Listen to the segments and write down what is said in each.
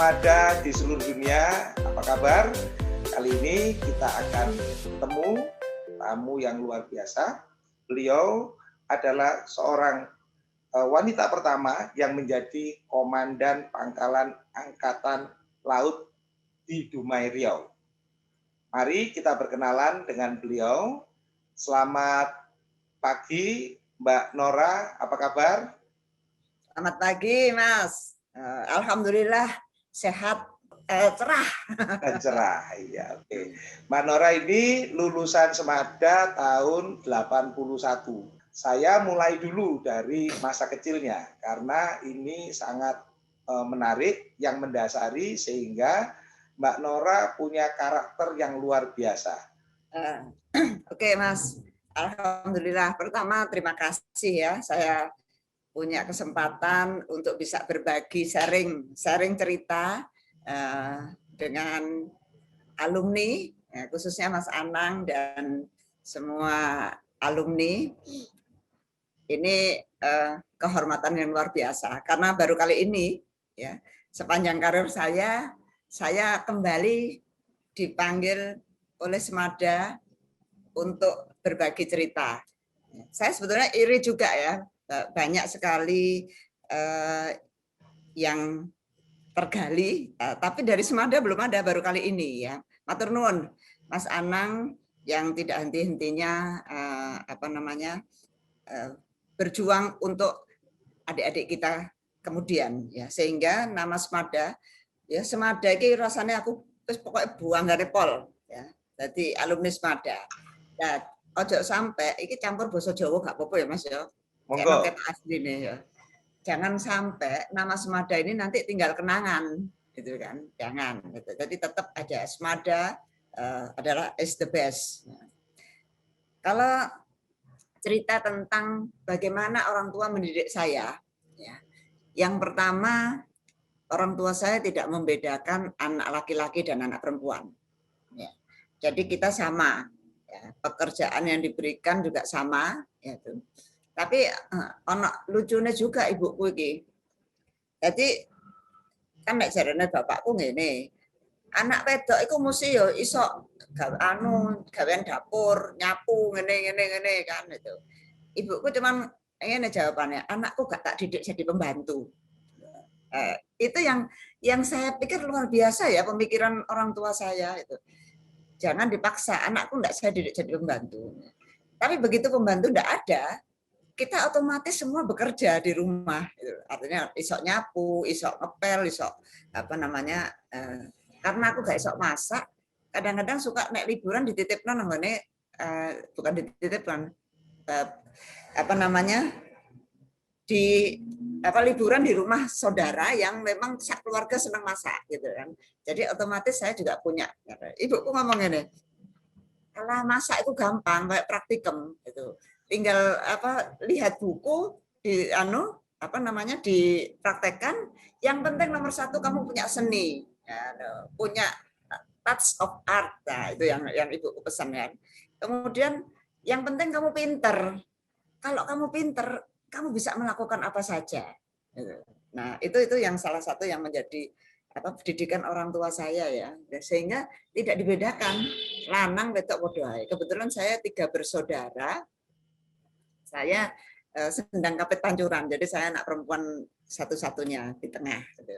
Semada di seluruh dunia, apa kabar? Kali ini kita akan bertemu tamu yang luar biasa. Beliau adalah seorang wanita pertama yang menjadi Komandan Pangkalan Angkatan Laut di Dumai Riau. Mari kita berkenalan dengan beliau. Selamat pagi, Mbak Nora, apa kabar? Selamat pagi, Mas. Alhamdulillah sehat, cerah. Cerah, ya, oke. Mbak Nora ini lulusan Semada tahun 81. Saya mulai dulu dari masa kecilnya karena ini sangat menarik, yang mendasari sehingga Mbak Nora punya karakter yang luar biasa. Oke, Mas. Alhamdulillah. Pertama, terima kasih ya. Saya punya kesempatan untuk bisa berbagi sharing cerita dengan alumni, khususnya Mas Anang dan semua alumni. Ini kehormatan yang luar biasa karena baru kali ini ya sepanjang karir saya kembali dipanggil oleh Semada untuk berbagi cerita. Saya sebetulnya iri juga ya, banyak sekali yang tergali, tapi dari Semada belum ada, baru kali ini ya. Matur nuwun Mas Anang yang tidak henti-hentinya berjuang untuk adik-adik kita kemudian ya, sehingga nama Semada ya, Semada ini rasanya aku pokoknya buang dari pol ya. Jadi alumni Semada. Nah, ojo sampai iki campur basa Jawa gak apa-apa ya Mas ya. Monggo. Kayak asli nih ya. Jangan sampai nama Semada ini nanti tinggal kenangan gitu kan. Jangan gitu. Jadi tetap aja Semada adalah is the best. Kalau cerita tentang bagaimana orang tua mendidik saya ya. Yang pertama, orang tua saya tidak membedakan anak laki-laki dan anak perempuan. Ya. Jadi kita sama. Ya, pekerjaan yang diberikan juga sama, ya tuh. Tapi anak lucunya juga ibuku ini. Jadi kan nek jarene bapakku ngene. Anak wedok iku mesti yo iso gawean dapur, nyapu ngene kan itu. Ibuku cuman ngene jawabannya, anakku gak tak didik jadi pembantu. Itu yang saya pikir luar biasa ya pemikiran orang tua saya itu. Jangan dipaksa, anakku enggak saya didik jadi pembantu. Tapi begitu pembantu enggak ada, kita otomatis semua bekerja di rumah. Artinya isok nyapu, isok ngepel, isok karena aku gak isok masak, kadang-kadang suka nek liburan dititipno nanggone bukan dititipkan liburan di rumah saudara yang memang keluarga senang masak gitu kan. Jadi otomatis saya juga punya. Ibuku ngomong ini, kalau masak itu gampang, kayak praktikum gitu. Tinggal lihat buku dipraktekkan. Yang penting nomor satu kamu punya seni, ya, punya touch of art. Nah, itu yang ibuku pesan kan. Kemudian yang penting kamu pinter. Kalau kamu pinter, kamu bisa melakukan apa saja. Nah, itu yang salah satu yang menjadi pendidikan orang tua saya ya. Sehingga tidak dibedakan lanang wedok padha ae. Kebetulan saya 3 bersaudara. Saya sendang kapit pancuran. Jadi saya anak perempuan satu-satunya di tengah gitu.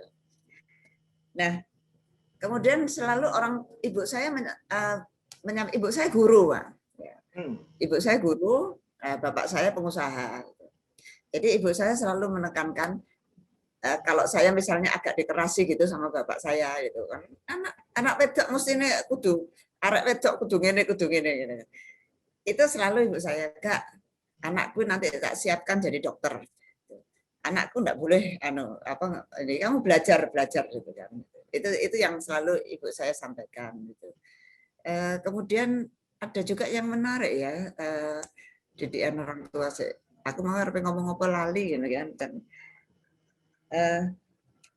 Nah, kemudian selalu ibu saya ibu saya guru, Pak. Ibu saya guru, bapak saya pengusaha. Jadi ibu saya selalu menekankan kalau saya misalnya agak dikerasi gitu sama bapak saya gitu kan, anak wedok mestine kudu arek wedok kudu ngene gitu. Itu selalu ibu saya, Kak, anakku nanti tak siapkan jadi dokter. Anakku enggak boleh kamu belajar gitu kan. Itu yang selalu ibu saya sampaikan gitu. Kemudian ada juga yang menarik ya, didikan orang tua saya. Aku mau ngomong apa lali gitu kan.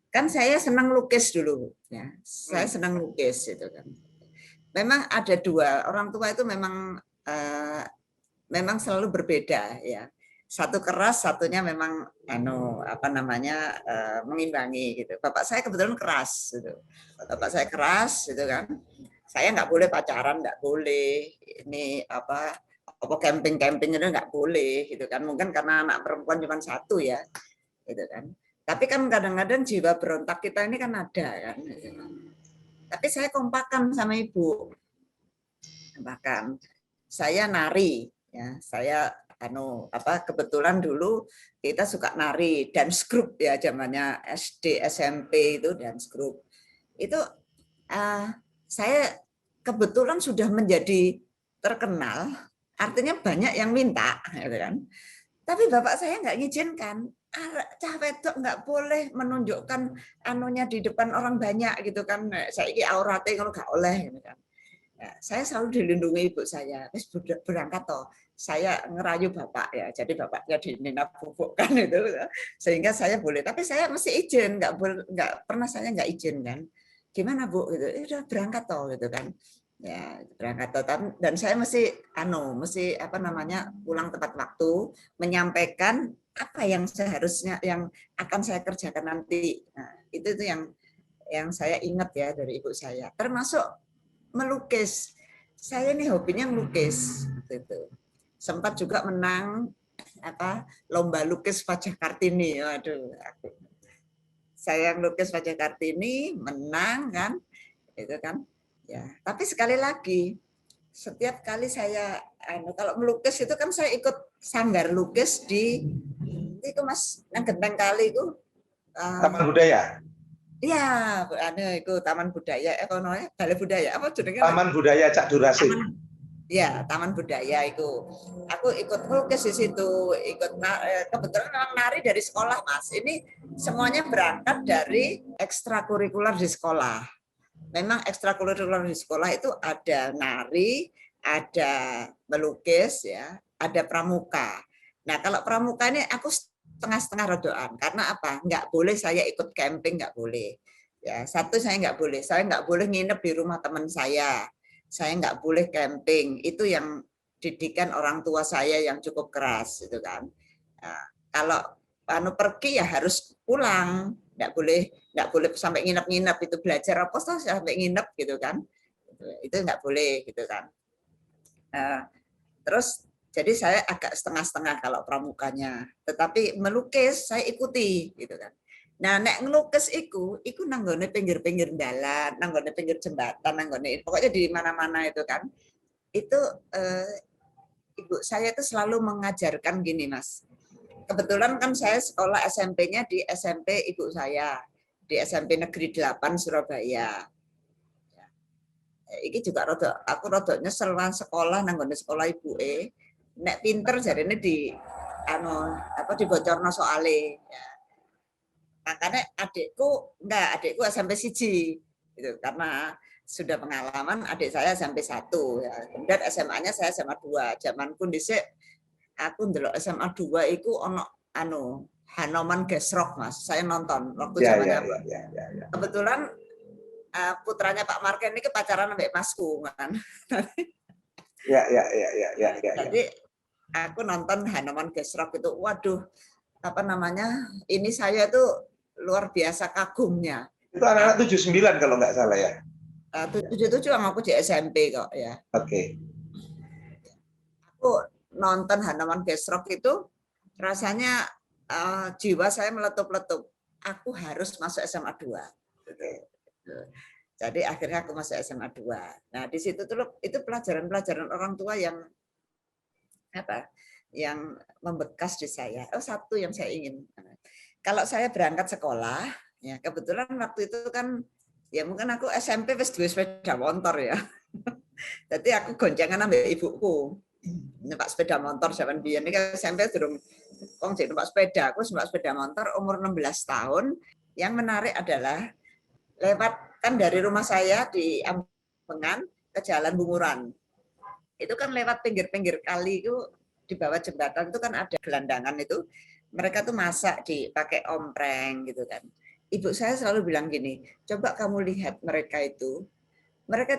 Kan saya senang lukis dulu ya. Saya senang lukis itu kan. Memang ada dua, orang tua itu memang selalu berbeda ya. satu keras, satunya memang apa namanya mengimbangi gitu. Bapak saya kebetulan keras gitu. Bapak saya keras gitu kan. Saya nggak boleh pacaran, nggak boleh ini apa camping-camping itu nggak boleh gitu kan. Mungkin karena anak perempuan cuma satu ya gitu kan. Tapi kan kadang-kadang jiwa berontak kita ini kan ada kan. Tapi saya kompakan sama ibu. Bahkan saya nari ya, saya kebetulan dulu kita suka nari dance group ya, zamannya SD SMP itu dance group. Itu saya kebetulan sudah menjadi terkenal, artinya banyak yang minta gitu kan. Tapi bapak saya nggak ngizinkan. Cah wedok nggak boleh menunjukkan anunya di depan orang banyak gitu kan. Saya ini aurate kalau nggak oleh gitu kan. Ya, saya selalu dilindungi ibu saya. Terus berangkat toh. Saya ngerayu bapak ya. Jadi bapaknya dinina bubuk kan itu. Sehingga saya boleh. Tapi saya mesti izin. Nggak pernah saya nggak izin kan. Gimana Bu? Gitu. Udah berangkat toh gitu kan. Ya berangkat toh. Dan saya mesti apa namanya pulang tepat waktu, menyampaikan apa yang seharusnya yang akan saya kerjakan nanti. Nah, itu yang saya ingat ya dari ibu saya. Termasuk melukis. Saya nih hobinya melukis gitu. Sempat juga menang lomba lukis Wajah Kartini. Waduh, saya lukis Wajah Kartini menang kan. Itu kan. Ya, tapi sekali lagi setiap kali saya kalau melukis itu kan saya ikut sanggar lukis di itu Mas yang Genteng Kali itu Taman Budaya. Iya, itu Taman Budaya, Balai Budaya apa jenenge? Taman Budaya Cak Durasim. Ya, Taman Budaya itu. Aku ikut melukis di situ, kebetulan nari dari sekolah, Mas. Ini semuanya berangkat dari ekstrakurikuler di sekolah. Memang ekstrakurikuler di sekolah itu ada nari, ada melukis ya, ada pramuka. Nah, kalau pramuka ini aku setengah-setengah rodoan. Karena apa? Nggak boleh saya ikut camping, nggak boleh. Ya, satu saya nggak boleh. Saya nggak boleh nginep di rumah teman saya. Saya nggak boleh camping. Itu yang didikan orang tua saya yang cukup keras, itu kan. Nah, kalau pergi ya harus pulang. Nggak boleh sampai nginep-nginep itu belajar apa sampai nginep gitu kan. Itu nggak boleh gitu kan. Terus jadi saya agak setengah-setengah kalau pramukanya, tetapi melukis saya ikuti gitu kan. Nah, nek ngelukis iku nanggone pinggir-pinggir dalan, nanggone pinggir jembatan, nanggone pokoknya di mana-mana itu kan. Itu ibu saya itu selalu mengajarkan gini, Mas. Kebetulan kan saya sekolah SMP-nya di SMP ibu saya, di SMP Negeri 8 Surabaya. Iki juga aku rada nyesel sekolah nanggone sekolah ibuke. Nek pinter jarene dibocorno soale ya. Makanya adikku SMP 1 gitu karena sudah pengalaman adik saya SMP 1 ya. Kemudian SMA-nya saya SMA 2. Zamanku dhisik aku ndelok SMA 2 iku ono Hanoman Gesrok, Mas. Saya nonton waktu zamannya. Ya. Kebetulan putranya Pak Marken ini pacaran sama Masku kan. Ya. Jadi aku nonton Hanoman Gesrok itu, waduh, ini saya tuh luar biasa kagumnya. Itu anak-anak 79 kalau nggak salah ya. 77 aku di SMP kok ya. Oke. Aku nonton Hanoman Gesrok itu rasanya jiwa saya meletup-letup. Aku harus masuk SMA 2. Jadi akhirnya aku masuk SMA 2. Nah, di situ tuh itu pelajaran-pelajaran orang tua yang membekas di saya. Satu yang saya ingin. Kalau saya berangkat sekolah, ya kebetulan waktu itu kan ya mungkin aku SMP wis duwe sepeda motor ya. Jadi aku goncengan ambek ibuku. Numpak sepeda motor zaman biyen iki SMP durung wong jek numpak sepeda. Aku numpak sepeda motor umur 16 tahun. Yang menarik adalah lewat kan dari rumah saya di Ambengan ke Jalan Bunguran. Itu kan lewat pinggir-pinggir kali itu di bawah jembatan itu kan ada gelandangan itu. Mereka tuh masak pakai ompreng gitu kan. Ibu saya selalu bilang gini, coba kamu lihat mereka itu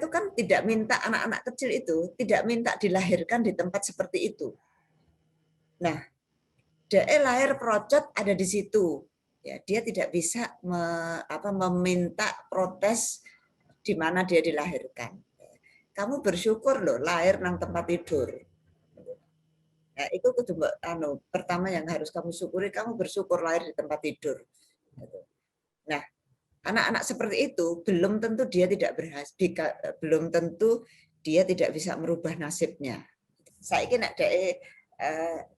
kan tidak minta anak-anak kecil itu tidak minta dilahirkan di tempat seperti itu. Nah, DE lahir procot ada di situ. Ya, dia tidak bisa meminta protes di mana dia dilahirkan. Kamu bersyukur loh lahir nang tempat tidur. Ya, itu pertama yang harus kamu syukuri, kamu bersyukur lahir di tempat tidur. Nah, anak-anak seperti itu belum tentu dia tidak berhasil, belum tentu dia tidak bisa merubah nasibnya. Saya ingin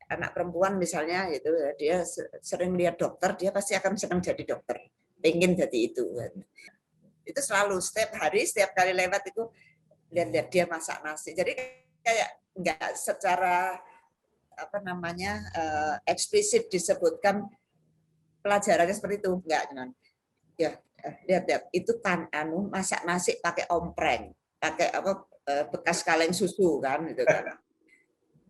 anak perempuan misalnya itu dia sering lihat dokter, dia pasti akan senang jadi dokter, pengen jadi itu. Itu selalu setiap hari, setiap kali lewat itu lihat dia masak nasi. Jadi kayak nggak secara eksplisit disebutkan pelajarannya seperti itu, enggak, cuman ya lihat itu kan masak nasi pakai ompreng, pakai bekas kaleng susu kan gitu kan.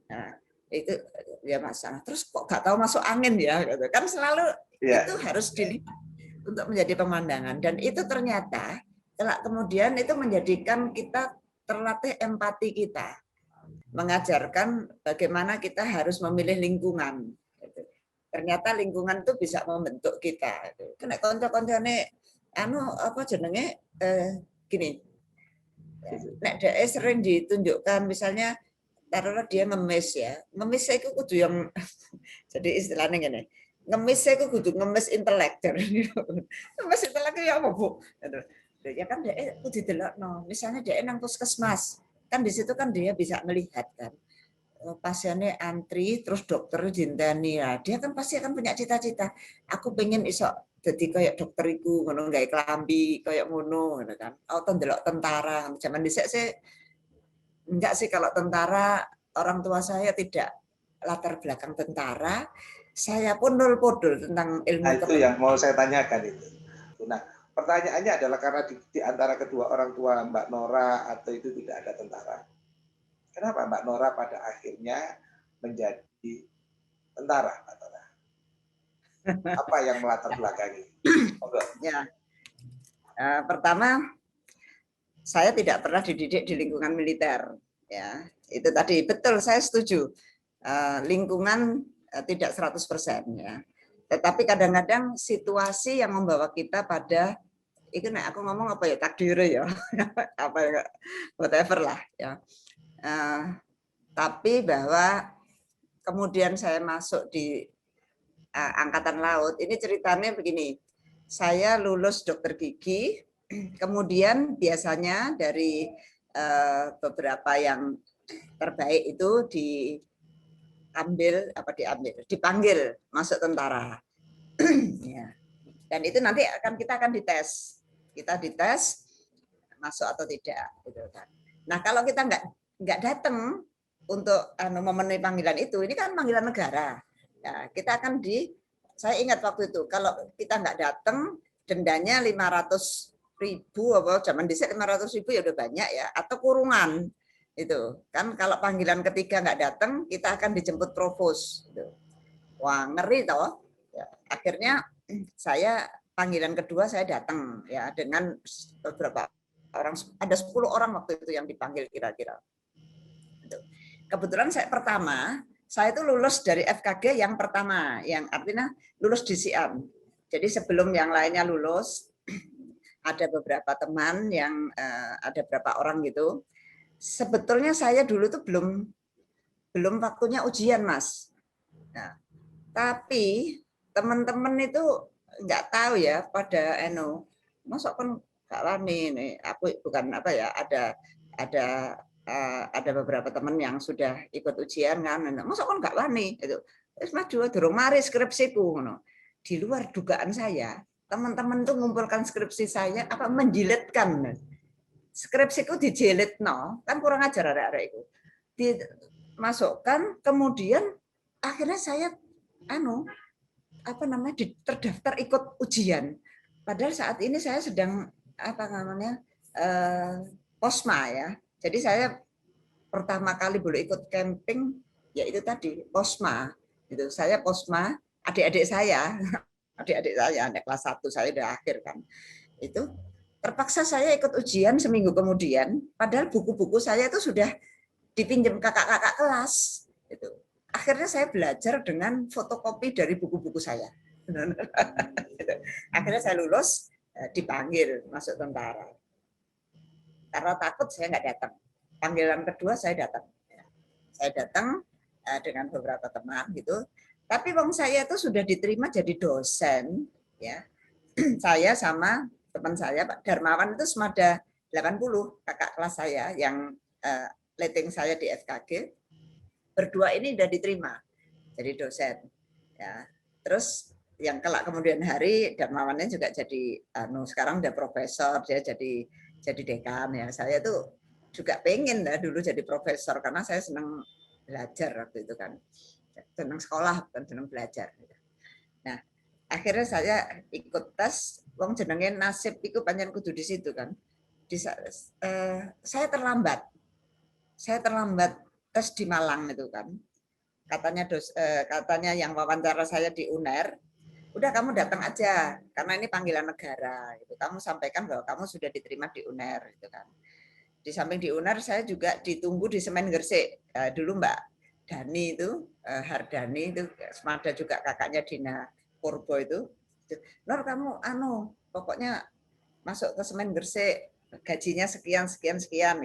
Nah, itu dia masalah. Terus kok nggak tahu masuk angin ya gitu. Kan selalu itu harus dilihat untuk menjadi pemandangan, dan itu ternyata kemudian itu menjadikan kita terlatih empati kita, mengajarkan bagaimana kita harus memilih lingkungan. Ternyata lingkungan itu bisa membentuk kita. Kena konco-koncone gini. Nek DE sering ditunjukkan misalnya taruhlah dia ngemis ya. Ngemis saya kudu yang jadi istilahnya gini. Ngemis saya kudu ngemis intelek. Ngemis intelek ya apa, Bu? Ya kan DE kudu delokno. Misalnya DE nang puskesmas. Kan di situ kan dia bisa melihat kan. Pasiennya antri terus dokter jinteni ya, dia kan pasti akan punya cita-cita, aku pengen iso jadi kayak dokter iku ngono, gawe klambi kayak ngono kan, atau ndelok tentara. Zaman dhisik sih enggak sih, kalau tentara orang tua saya tidak latar belakang tentara, saya pun nol podol tentang ilmu. Nah, itu yang mau saya tanyakan itu. Nah, pertanyaannya adalah karena di antara kedua orang tua Mbak Nora atau itu tidak ada tentara. Kenapa Mbak Nora pada akhirnya menjadi tentara, Mbak Nora? Apa yang melatar belakangi? Ya, pertama saya tidak pernah dididik di lingkungan militer. Ya, itu tadi betul, saya setuju. Lingkungan tidak 100% ya. Tetapi kadang-kadang situasi yang membawa kita pada itu, aku ngomong apa ya, takdir ya, apa ya, whatever lah ya. Tapi bahwa kemudian saya masuk di Angkatan Laut, ini ceritanya begini, saya lulus dokter gigi, kemudian biasanya dari beberapa yang terbaik itu dipanggil masuk tentara. Ya. Dan itu nanti kita akan dites, masuk atau tidak, gitu kan. Nah, kalau kita nggak datang untuk memenuhi panggilan itu, ini kan panggilan negara. Ya, kita akan saya ingat waktu itu, kalau kita nggak datang, dendanya 500.000, apa zaman dhisik 500.000 ya udah banyak ya, atau kurungan. Itu kan kalau panggilan ketiga nggak datang, kita akan dijemput provos. Gitu. Wah, ngeri toh. Ya, akhirnya saya panggilan kedua saya datang ya dengan beberapa orang, ada 10 orang waktu itu yang dipanggil kira-kira. Kebetulan saya itu lulus dari FKG yang pertama, yang artinya lulus di SIAM. Jadi sebelum yang lainnya lulus, ada beberapa teman yang ada beberapa orang gitu. Sebetulnya saya dulu tuh belum waktunya ujian, Mas. Nah, tapi teman-teman itu nggak tahu ya, pada masuk kan Kak Wani nih, aku bukan apa ya, ada beberapa teman yang sudah ikut ujian kan, masuk kan Kak Wani itu, terus maju durung mari skripsiku, di luar dugaan saya, teman-teman tuh mengumpulkan skripsi saya apa menjilidkan, skripsiku dijilid, kan kurang ajar arek-arek itu, dimasukkan, kemudian akhirnya saya terdaftar ikut ujian. Padahal saat ini saya sedang posma ya. Jadi saya pertama kali boleh ikut camping yaitu tadi posma. Itu saya posma, adik-adik saya anak kelas 1 saya udah akhir kan. Itu terpaksa saya ikut ujian seminggu kemudian, padahal buku-buku saya itu sudah dipinjam kakak-kakak kelas. Itu akhirnya saya belajar dengan fotokopi dari buku-buku saya. Akhirnya saya lulus, dipanggil masuk tentara. Karena takut saya nggak datang. Panggilan kedua saya datang. Saya datang dengan beberapa teman gitu. Tapi wong saya itu sudah diterima jadi dosen, ya. Saya sama teman saya Pak Darmawan itu semada 80 kakak kelas saya yang letting saya di FKG. Berdua ini sudah diterima jadi dosen, ya. Terus yang kelak kemudian hari Darmawannya juga jadi sekarang udah profesor, dia jadi dekan, ya. Saya tuh juga pengen lah dulu jadi profesor karena saya senang belajar waktu itu kan, senang sekolah bukan senang belajar. Nah akhirnya saya ikut tes, wong jenenge nasib itu panjang kudu di situ kan. Saya terlambat tes di Malang itu kan. Katanya yang wawancara saya di UNER, udah kamu datang aja karena ini panggilan negara. Gitu. Kamu sampaikan bahwa kamu sudah diterima di UNER, gitu kan. Di samping di UNER saya juga ditunggu di Semen Gresik. Dulu Mbak Dani itu, Hardani itu, semada juga kakaknya Dina Purbo itu. Nur kamu pokoknya masuk ke Semen Gresik, gajinya sekian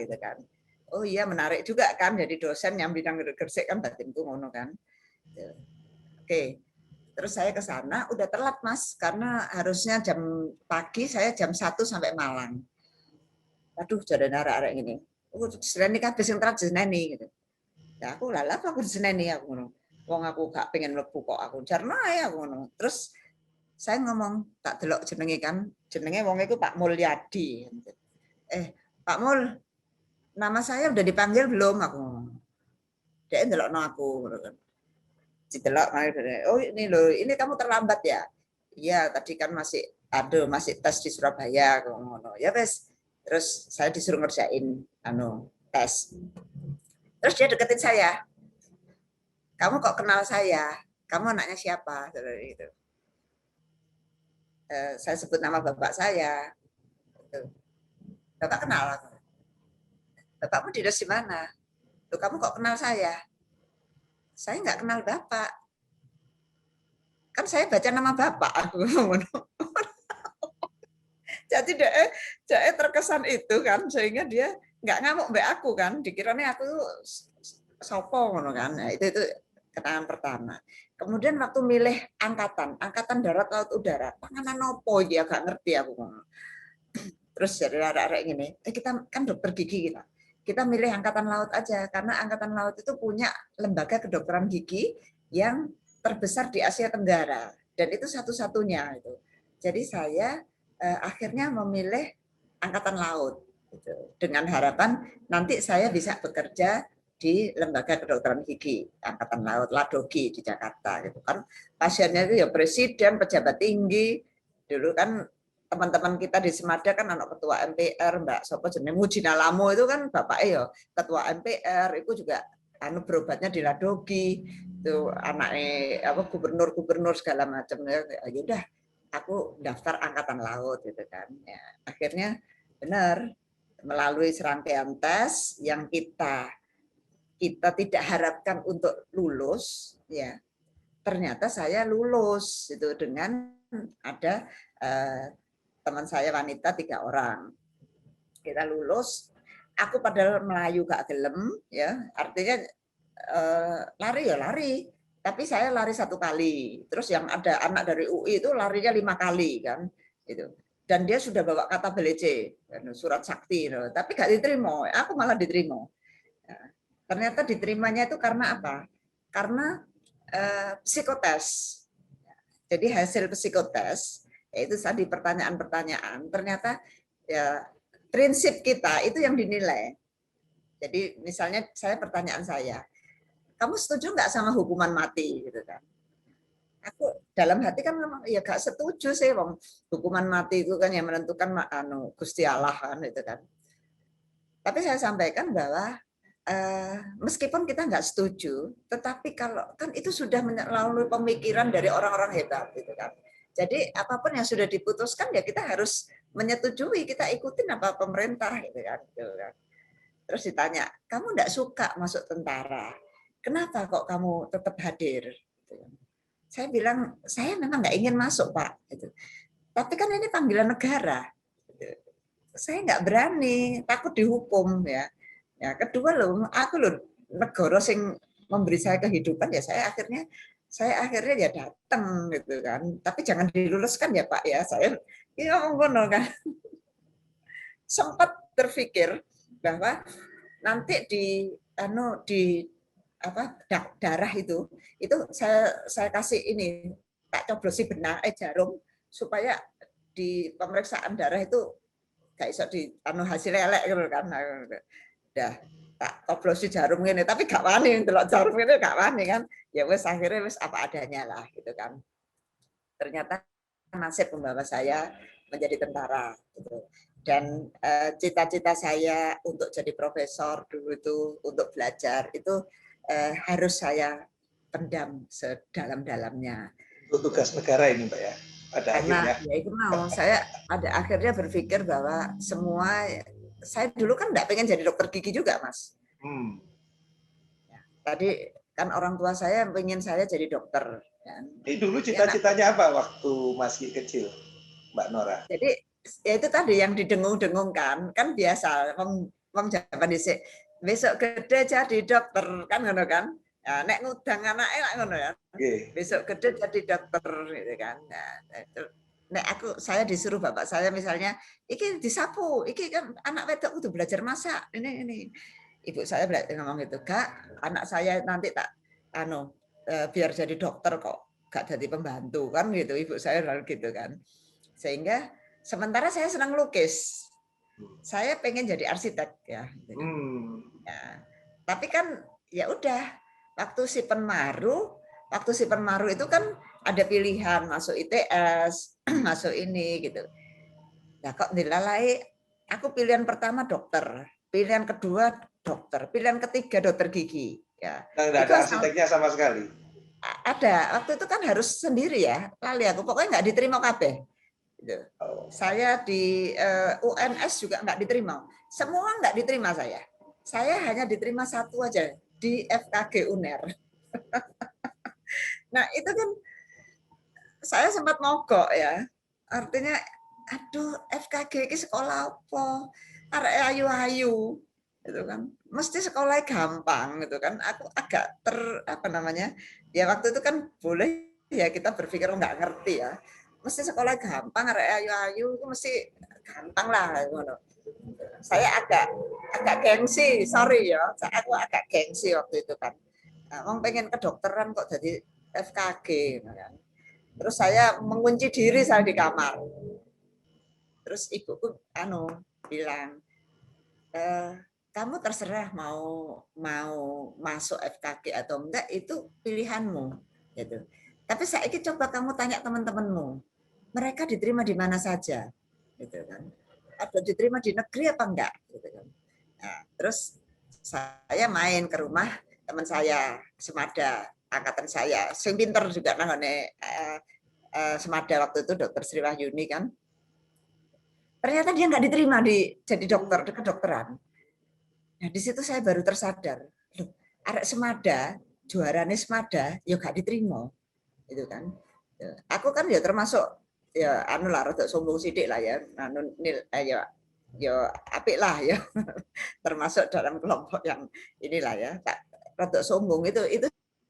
gitu kan. Oh iya menarik juga kan jadi dosen yang bidang Gresik kan, batinku ngono kan. Oke. Terus saya ke sana udah telat Mas karena harusnya jam pagi, saya jam 1 sampai Malang. Aduh jadi arek-arek ini. Seneni kabeh sing terat seneni gitu. Ya aku lala aku seneni aku ngono. Wong aku gak pengen mlebu kok aku jarno ae aku ngono. Terus saya ngomong tak delok jenenge kan, jenenge wong iku Pak Mulyadi. Pak Mul, nama saya udah dipanggil belum aku ngomong. Dia ndelokno aku ngono kan. Didelok, oh ini loh, ini kamu terlambat ya. Iya, tadi kan masih tes di Surabaya ngono. Ya wes. Terus saya disuruh ngerjain tes. Terus dia deketin saya. Kamu kok kenal saya? Kamu anaknya siapa? Gitu. Saya sebut nama bapak saya. Bapak kenal aku. Bapakmu dinas di mana? Loh, kamu kok kenal saya? Saya nggak kenal bapak. Kan saya baca nama bapak aku. Jadi dia terkesan itu kan, sehingga dia nggak ngamuk mbak aku kan, dikiranya aku sopo ngono kan. Nah, itu kenangan pertama. Kemudian waktu milih angkatan darat laut udara, panganan nopo dia gak ngerti aku. Terus dari arek-arek gini, kita kan dokter gigi kita milih angkatan laut aja karena angkatan laut itu punya lembaga kedokteran gigi yang terbesar di Asia Tenggara dan itu satu-satunya itu. Jadi saya akhirnya memilih angkatan laut gitu. Dengan harapan nanti saya bisa bekerja di lembaga kedokteran gigi angkatan laut Ladogi di Jakarta gitu kan. Pasiennya itu ya presiden, pejabat tinggi. Dulu kan teman-teman kita di Semada kan anak ketua MPR Mbak Sopo jenenge Mujina Lamo itu kan bapaknya ya ketua MPR, itu juga berobatnya di Ladogi itu anaknya gubernur segala macam ya udah aku daftar angkatan laut gitu kan. Ya, akhirnya benar melalui serangkaian tes yang kita tidak harapkan untuk lulus, ya ternyata saya lulus itu dengan ada teman saya wanita 3 orang. Kita lulus, aku padahal Melayu gak gelem, ya artinya lari ya lari. Tapi saya lari 1 kali. Terus yang ada anak dari UI itu larinya 5 kali kan. Itu. Dan dia sudah bawa kata belece, surat sakti. Tapi gak diterima. Aku malah diterima. Ternyata diterimanya itu karena apa? Karena psikotes. Jadi hasil psikotes, yaitu tadi pertanyaan-pertanyaan, ternyata ya prinsip kita itu yang dinilai. Jadi misalnya pertanyaan saya, kamu setuju nggak sama hukuman mati gitu kan? Aku dalam hati kan ya gak setuju sih, wong hukuman mati itu kan yang menentukan Gusti Allah kan itu kan. Tapi saya sampaikan bahwa meskipun kita nggak setuju, tetapi kalau kan itu sudah melalui pemikiran dari orang-orang hebat gitu kan. Jadi apapun yang sudah diputuskan ya kita harus menyetujui, kita ikutin apa pemerintah gitu kan. Terus ditanya, kamu nggak suka masuk tentara? kenapa kok kamu tetap hadir? Saya bilang, saya memang nggak ingin masuk, Pak. Tapi kan ini panggilan negara. Saya nggak berani, takut dihukum ya. Ya, kedua loh, aku loh negara sing memberi saya kehidupan ya saya akhirnya ya datang gitu kan. Tapi jangan diluluskan ya Pak ya. Saya ya ngono kan. Sempat berpikir bahwa nanti di darah itu saya kasih ini tak coblosi jarum supaya di pemeriksaan darah itu gak iso di hasil elek gitu kan. Udah tak coblosi jarum ini tapi gak wani ndelok jarum ini gak wani kan. Ya wis akhirnya wis apa adanya lah gitu kan. Ternyata nasib membawa saya menjadi tentara gitu. Dan cita-cita saya untuk jadi profesor dulu itu untuk belajar itu harus saya pendam sedalam-dalamnya. Untuk tugas negara ini, Mbak ya. Pada Karena akhirnya. ya itu saya pada akhirnya berpikir bahwa saya dulu kan enggak pengen jadi dokter gigi juga, Mas. Tadi kan orang tua saya pengen saya jadi dokter. Ini dulu cita-citanya apa waktu masih kecil, Mbak Nora? Jadi ya itu tadi yang didengung-dengungkan kan biasa wong jaman dhisik besok gede jadi dokter kan ngono kan. Ya, nek ngudang anake lak ngono ya. Besok gede jadi dokter gitu kan. Nah, nek saya disuruh bapak saya misalnya, iki disapu, iki kan anak wedok kudu belajar masak. Ini. Ibu saya ngomong gitu, "Kak, anak saya nanti tak biar jadi dokter kok, gak jadi pembantu." Kan gitu, ibu saya gitu kan. Sehingga sementara saya senang lukis. Saya pengen jadi arsitek ya. Ya. Tapi kan ya udah waktu si Penmaru itu kan ada pilihan masuk ITS, masuk ini gitu. Nah kok dilalai, aku pilihan pertama dokter, pilihan kedua dokter, pilihan ketiga dokter gigi. Ya. Nggak ada arsiteknya sama sekali. Ada, waktu itu kan harus sendiri ya, lali aku pokoknya nggak diterima kabeh. Saya di UNS juga nggak diterima, semua nggak diterima saya. Saya hanya diterima satu aja di FKG UNER. Nah itu kan saya sempat mogok ya, artinya aduh FKG ini sekolah apa, arek ayu-ayu itu kan, mesti sekolahnya gampang gitu kan. Aku agak ya waktu itu kan boleh ya kita berpikir nggak ngerti ya, mesti sekolah gampang, arek ayu-ayu itu mesti gampang lah. Saya agak gengsi, sorry ya, aku agak gengsi waktu itu kan. Nah, pengen kedokteran kok jadi FKG, kan. Terus saya mengunci diri saya di kamar. Terus ibuku bilang, kamu terserah mau masuk FKG atau enggak itu pilihanmu, gitu. Tapi saiki coba kamu tanya teman-temanmu, mereka diterima di mana saja, gitu kan? Ada diterima di negeri apa enggak, gitu kan? Nah, terus saya main ke rumah teman saya semada angkatan saya, sing pinter juga nangone semada waktu itu Dokter Sri Wahyuni kan. Ternyata dia nggak diterima jadi dokter di kedokteran. Nah di situ saya baru tersadar, loh, arek semada, juarane semada, ya nggak diterima, itu kan. Aku kan ya termasuk ya rada sombong sidik lah ya, ya apik lah ya, termasuk dalam kelompok yang inilah ya, rada sombong itu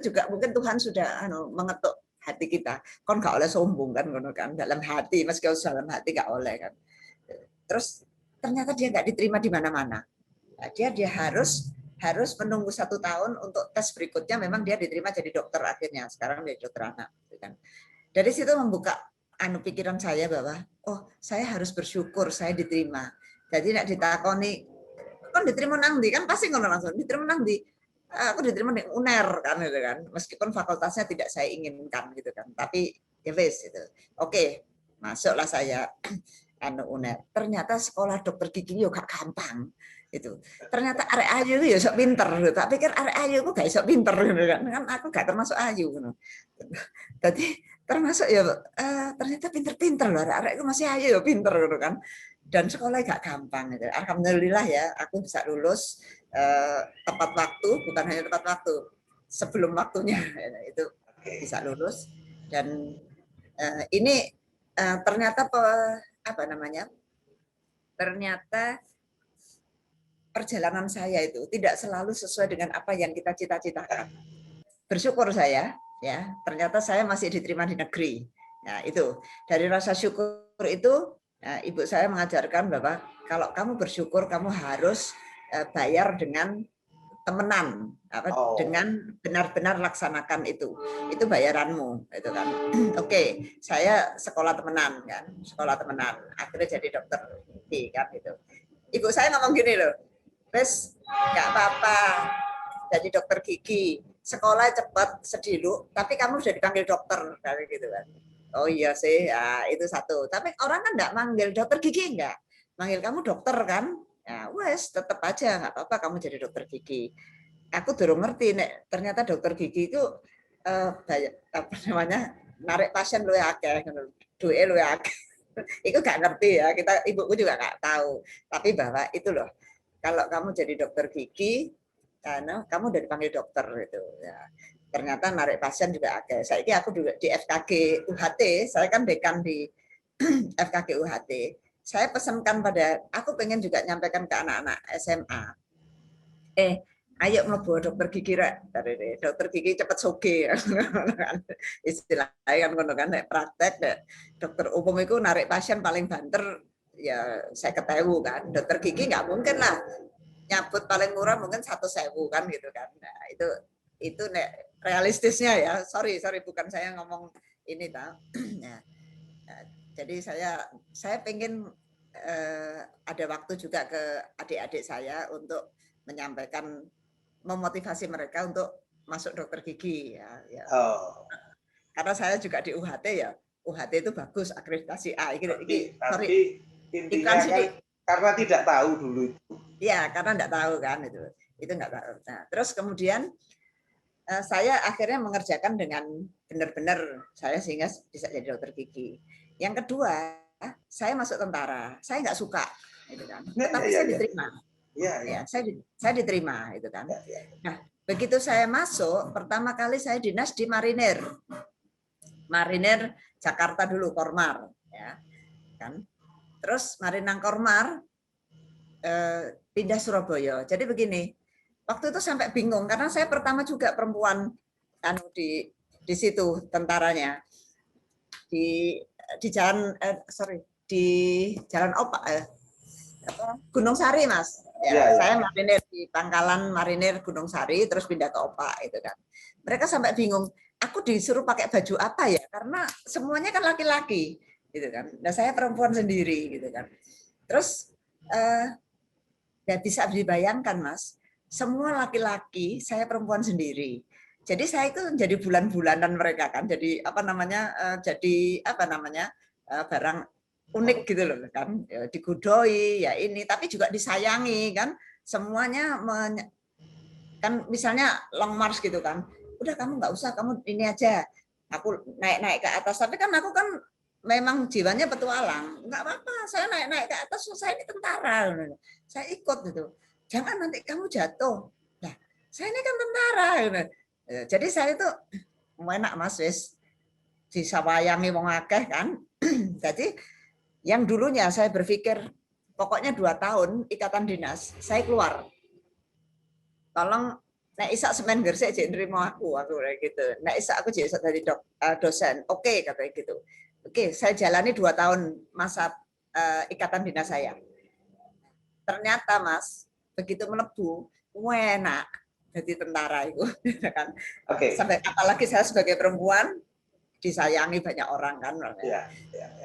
juga mungkin Tuhan sudah mengetuk hati kita, kon gak oleh sombong kan, dalam hati, meski dalam hati gak oleh kan. Terus ternyata dia nggak diterima di mana-mana. Dia harus menunggu 1 tahun untuk tes berikutnya. Memang dia diterima jadi dokter akhirnya. Sekarang dia dokter anak. Dari situ membuka pikiran saya bahwa saya harus bersyukur saya diterima. Jadi nak ditakoni, kan diterima nang ndi kan pasti ngono langsung diterima nang ndi. Aku diterima di UNER kan gitu kan. Meskipun fakultasnya tidak saya inginkan gitu kan. Tapi ya wes itu. Oke, masuklah saya UNER. Ternyata sekolah dokter gigi yo gak gampang itu. Ternyata arek ayu itu ya sok pinter. Tak pikir arek ayu ku gak sok pinter kan. Aku gak termasuk ayu gitu. Jadi termasuk ya ternyata pinter-pinter loh, arek itu masih ayu ya pinter gitu kan. Dan sekolah gak gampang gitu. Alhamdulillah ya aku bisa lulus tepat waktu, bukan hanya tepat waktu. sebelum waktunya itu bisa lulus. Dan ini ternyata apa namanya? Ternyata perjalanan saya itu tidak selalu sesuai dengan apa yang kita cita-citakan. Bersyukur saya, ya, ternyata saya masih diterima di negeri. Nah, itu dari rasa syukur itu, ibu saya mengajarkan bahwa kalau kamu bersyukur, kamu harus bayar dengan temenan, dengan benar-benar laksanakan itu bayaranmu, itu kan. Oke, saya sekolah temenan kan, akhirnya jadi dokter kan gitu. Ibu saya ngomong gini loh, wes nggak apa-apa jadi dokter gigi, sekolah cepat sedilu, tapi kamu sudah dipanggil dokter kayak gitu kan. Oh iya sih, ya, itu satu. Tapi orang kan nggak manggil dokter gigi, enggak, manggil kamu dokter kan. Ya wes, tetap aja nggak apa-apa kamu jadi dokter gigi. Aku baru ngerti nek ternyata dokter gigi itu apa namanya, narik pasien lu akeh, duwe lu akeh. Itu nggak ngerti ya, kita ibuku juga nggak tahu. Tapi bahwa itu loh, kalau kamu jadi dokter gigi, karena kamu udah dipanggil dokter gitu ya. Ternyata narik pasien juga akeh. Saya ini aku juga di FKG UHT, saya kan dekan di FKG UHT. Saya pesankan pada, aku pengen juga nyampaikan ke anak-anak SMA. Ayo mlebu dokter gigi rek. Dokter gigi cepet soge. Istilahnya kan ngono kan, nek praktek nek dokter umum itu narik pasien paling banter ya 50.000 kan. Dokter gigi nggak mungkin lah. Nyabut paling murah mungkin 1.000 kan gitu kan. Nah, itu nek realistisnya ya. Sorry bukan saya ngomong ini ta. Nah, jadi saya pengen ada waktu juga ke adik-adik saya untuk menyampaikan, memotivasi mereka untuk masuk dokter gigi ya. Oh. Karena saya juga di UHT ya. UHT itu bagus, akreditasi A. Tapi intinya kan karena tidak tahu dulu itu. Iya, karena tidak tahu kan itu nggak tahu. Nah, terus kemudian saya akhirnya mengerjakan dengan benar-benar saya sehingga bisa jadi dokter gigi. Yang kedua, saya masuk tentara. Saya nggak suka, gitu kan. Tetapi saya diterima. Ya, saya diterima, itu kan. Nah, begitu saya masuk, pertama kali saya dinas di Marinir Jakarta dulu, Kormar, ya kan. Terus Marinang Kormar pindah Surabaya. Jadi begini, waktu itu sampai bingung karena saya pertama juga perempuan di situ tentaranya di jalan di Jalan Opak Gunung Sari, Mas. Ya, saya marinir di Pangkalan Marinir Gunung Sari terus pindah ke Opak itu kan. Mereka sampai bingung, aku disuruh pakai baju apa ya? Karena semuanya kan laki-laki gitu kan. Nah, saya perempuan sendiri gitu kan. Terus ya bisa dibayangkan, Mas, semua laki-laki, saya perempuan sendiri. Jadi saya itu jadi bulan-bulanan mereka kan. Jadi apa namanya? Barang unik gitu loh kan. Digodoi ya ini, tapi juga disayangi kan. Semuanya kan misalnya long march gitu kan. Udah kamu nggak usah, kamu ini aja. Aku naik-naik ke atas, tapi kan aku kan memang jiwanya petualang, nggak apa-apa, saya naik-naik ke atas, saya ini tentara, saya ikut gitu. Jangan nanti kamu jatuh. Nah, saya ini kan tentara. Jadi saya itu enak, Mas, wis disawayangi wong akeh kan. Jadi yang dulunya saya berpikir pokoknya 2 tahun ikatan dinas, saya keluar. Tolong nek isak semen gersik jek nrimo aku kayak gitu. Nek isak aku jek jadi dosen. Oke, katanya gitu. Oke, saya jalani 2 tahun masa ikatan dinas saya. Ternyata, Mas, begitu melebu, enak jadi tentara itu, kan. Sampai apalagi saya sebagai perempuan disayangi banyak orang kan.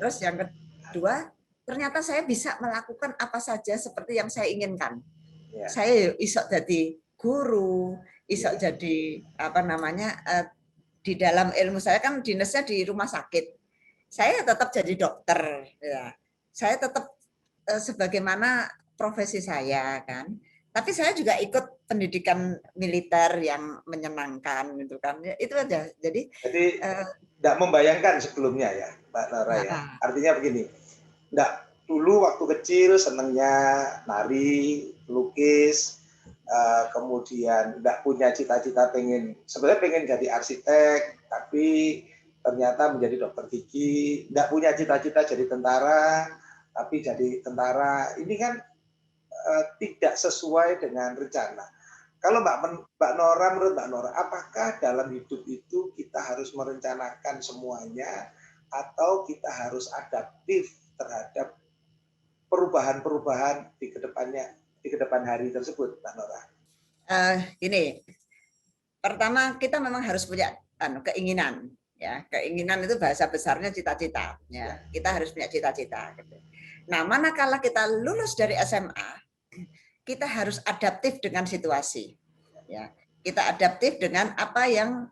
Terus yang kedua, ternyata saya bisa melakukan apa saja seperti yang saya inginkan. Saya isok jadi guru, isok jadi apa namanya di dalam ilmu saya kan dinasnya di rumah sakit. Saya tetap jadi dokter, ya. Saya tetap sebagaimana profesi saya kan. Tapi saya juga ikut pendidikan militer yang menyenangkan gitu kan. Itu aja. Jadi tidak membayangkan sebelumnya ya, Mbak Nora ya. Artinya begini, dulu waktu kecil senangnya nari, lukis, kemudian nggak punya cita-cita sebenarnya pengen jadi arsitek, tapi ternyata menjadi dokter gigi, nggak punya cita-cita jadi tentara, tapi jadi tentara. Ini kan tidak sesuai dengan rencana. Kalau Mbak Nora, menurut Mbak Nora, apakah dalam hidup itu kita harus merencanakan semuanya atau kita harus adaptif terhadap perubahan-perubahan di kedepan hari tersebut, Mbak Nora? Gini, pertama kita memang harus punya keinginan, ya. Keinginan itu bahasa besarnya cita-cita, ya. Kita harus punya cita-cita. Gitu. Nah, manakala kita lulus dari SMA, kita harus adaptif dengan situasi, ya. Kita adaptif dengan apa yang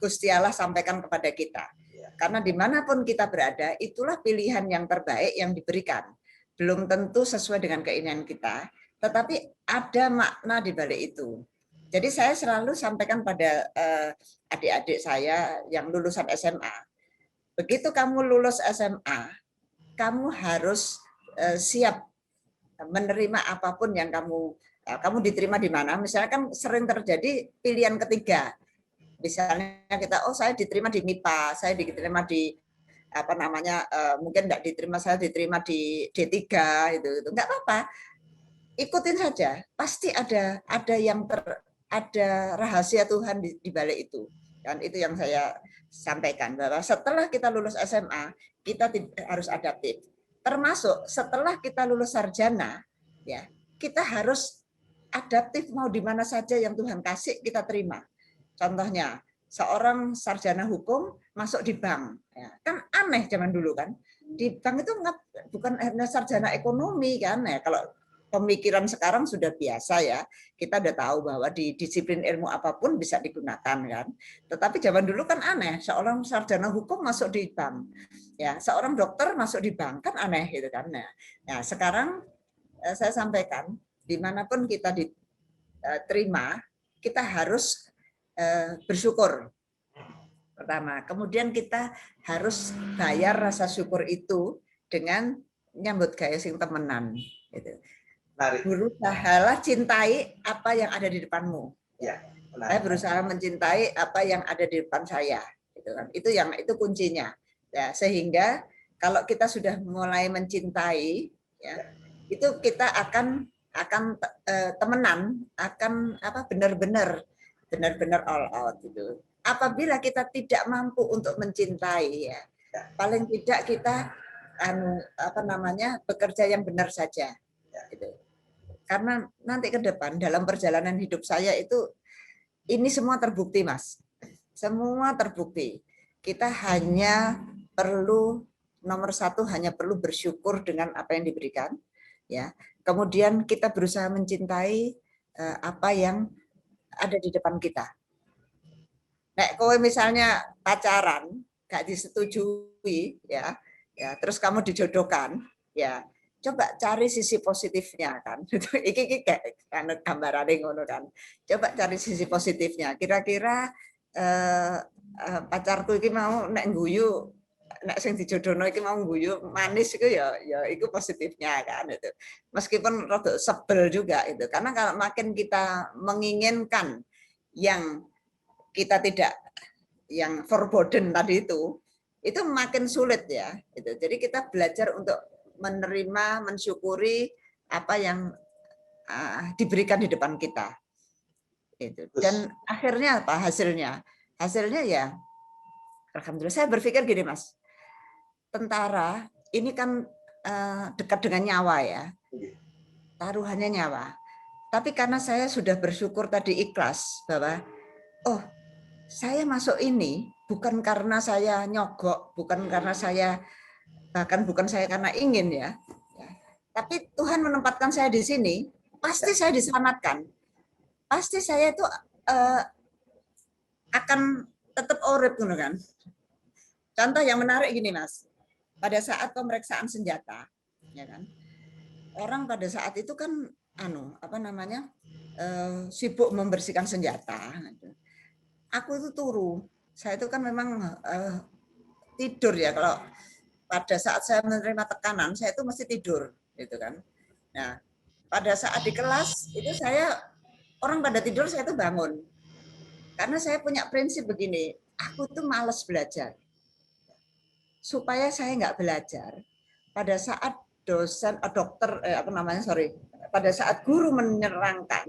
Gusti Allah sampaikan kepada kita. Karena dimanapun kita berada, itulah pilihan yang terbaik yang diberikan. Belum tentu sesuai dengan keinginan kita, tetapi ada makna di balik itu. Jadi saya selalu sampaikan pada adik-adik saya yang lulusan SMA, begitu kamu lulus SMA, kamu harus siap menerima apapun yang kamu diterima di mana. Misalnya kan sering terjadi pilihan ketiga. Misalnya kita, saya diterima di MIPA, saya diterima di mungkin enggak diterima, saya diterima di D3 itu enggak apa-apa, ikutin saja, pasti ada rahasia Tuhan di balik itu. Dan itu yang saya sampaikan, bahwa setelah kita lulus SMA kita harus adaptif, termasuk setelah kita lulus sarjana, ya kita harus adaptif, mau di mana saja yang Tuhan kasih kita terima. Contohnya seorang sarjana hukum masuk di bank, ya, kan aneh zaman dulu kan. Di bank itu bukan hanya sarjana ekonomi kan, ya. Kalau pemikiran sekarang sudah biasa ya, kita udah tahu bahwa di disiplin ilmu apapun bisa digunakan kan. Tetapi zaman dulu kan aneh, seorang sarjana hukum masuk di bank, ya seorang dokter masuk di bank kan aneh gitu kan. Nah sekarang saya sampaikan dimanapun kita diterima, kita harus bersyukur pertama. Kemudian kita harus bayar rasa syukur itu dengan nyambut gawe sing temenan. Gitu. Berusahalah cintai apa yang ada di depanmu. Ya, saya berusaha mencintai apa yang ada di depan saya. Gitu kan. Itu kuncinya. Ya, sehingga kalau kita sudah mulai mencintai, ya, itu kita akan temenan, akan benar-benar all out gitu. Apabila kita tidak mampu untuk mencintai, ya paling tidak kita bekerja yang benar saja. Gitu. Karena nanti ke depan dalam perjalanan hidup saya itu ini semua terbukti, Mas. Semua terbukti. Kita hanya perlu nomor satu, hanya perlu bersyukur dengan apa yang diberikan, ya. Kemudian kita berusaha mencintai apa yang ada di depan kita. Nek kowe misalnya pacaran gak disetujui, ya terus kamu dijodohkan, ya coba cari sisi positifnya kan. Iki kayak gambarane ngono kan. Coba cari sisi positifnya. Kira-kira pacarku iki mau nek guyu, nek sing dijodohno iki mau guyu manis iku ya iku positifnya kan itu. Meskipun rada sebel juga itu. Karena kalau makin kita menginginkan yang kita tidak, yang forbidden tadi itu makin sulit ya. Itu. Jadi kita belajar untuk menerima, mensyukuri apa yang diberikan di depan kita. Itu. Dan akhirnya apa hasilnya? Hasilnya ya, alhamdulillah. Saya berpikir gini, Mas, tentara ini kan dekat dengan nyawa ya, taruhannya nyawa. Tapi karena saya sudah bersyukur tadi, ikhlas bahwa saya masuk ini bukan karena saya nyogok, bukan karena saya, bahkan bukan saya karena ingin ya. Tapi Tuhan menempatkan saya di sini, pasti saya diselamatkan. Pasti saya itu akan tetap urip kan. Contoh yang menarik gini, Mas. Pada saat pemeriksaan senjata, ya kan. Orang pada saat itu kan sibuk membersihkan senjata. Aku itu turu. Saya itu kan memang tidur ya, kalau pada saat saya menerima tekanan, saya itu mesti tidur, gitu kan. Nah, pada saat di kelas itu orang pada tidur, saya tuh bangun. Karena saya punya prinsip begini, aku tuh males belajar. Supaya saya nggak belajar, pada saat pada saat guru menerangkan,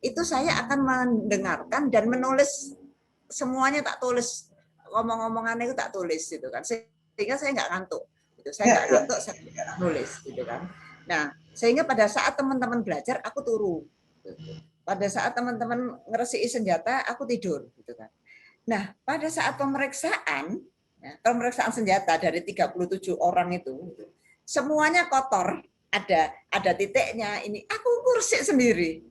itu saya akan mendengarkan dan menulis semuanya, tak tulis, ngomong-ngomongannya itu tak tulis gitu kan, sehingga saya nggak ngantuk. Saya nggak ngantuk, saya nulis gitu kan. Nah, sehingga pada saat teman-teman belajar, aku turu. Pada saat teman-teman ngeresiki senjata, aku tidur gitu kan. Nah, pada saat pemeriksaan senjata dari 37 orang itu, semuanya kotor, ada titiknya. Ini aku kursik sendiri.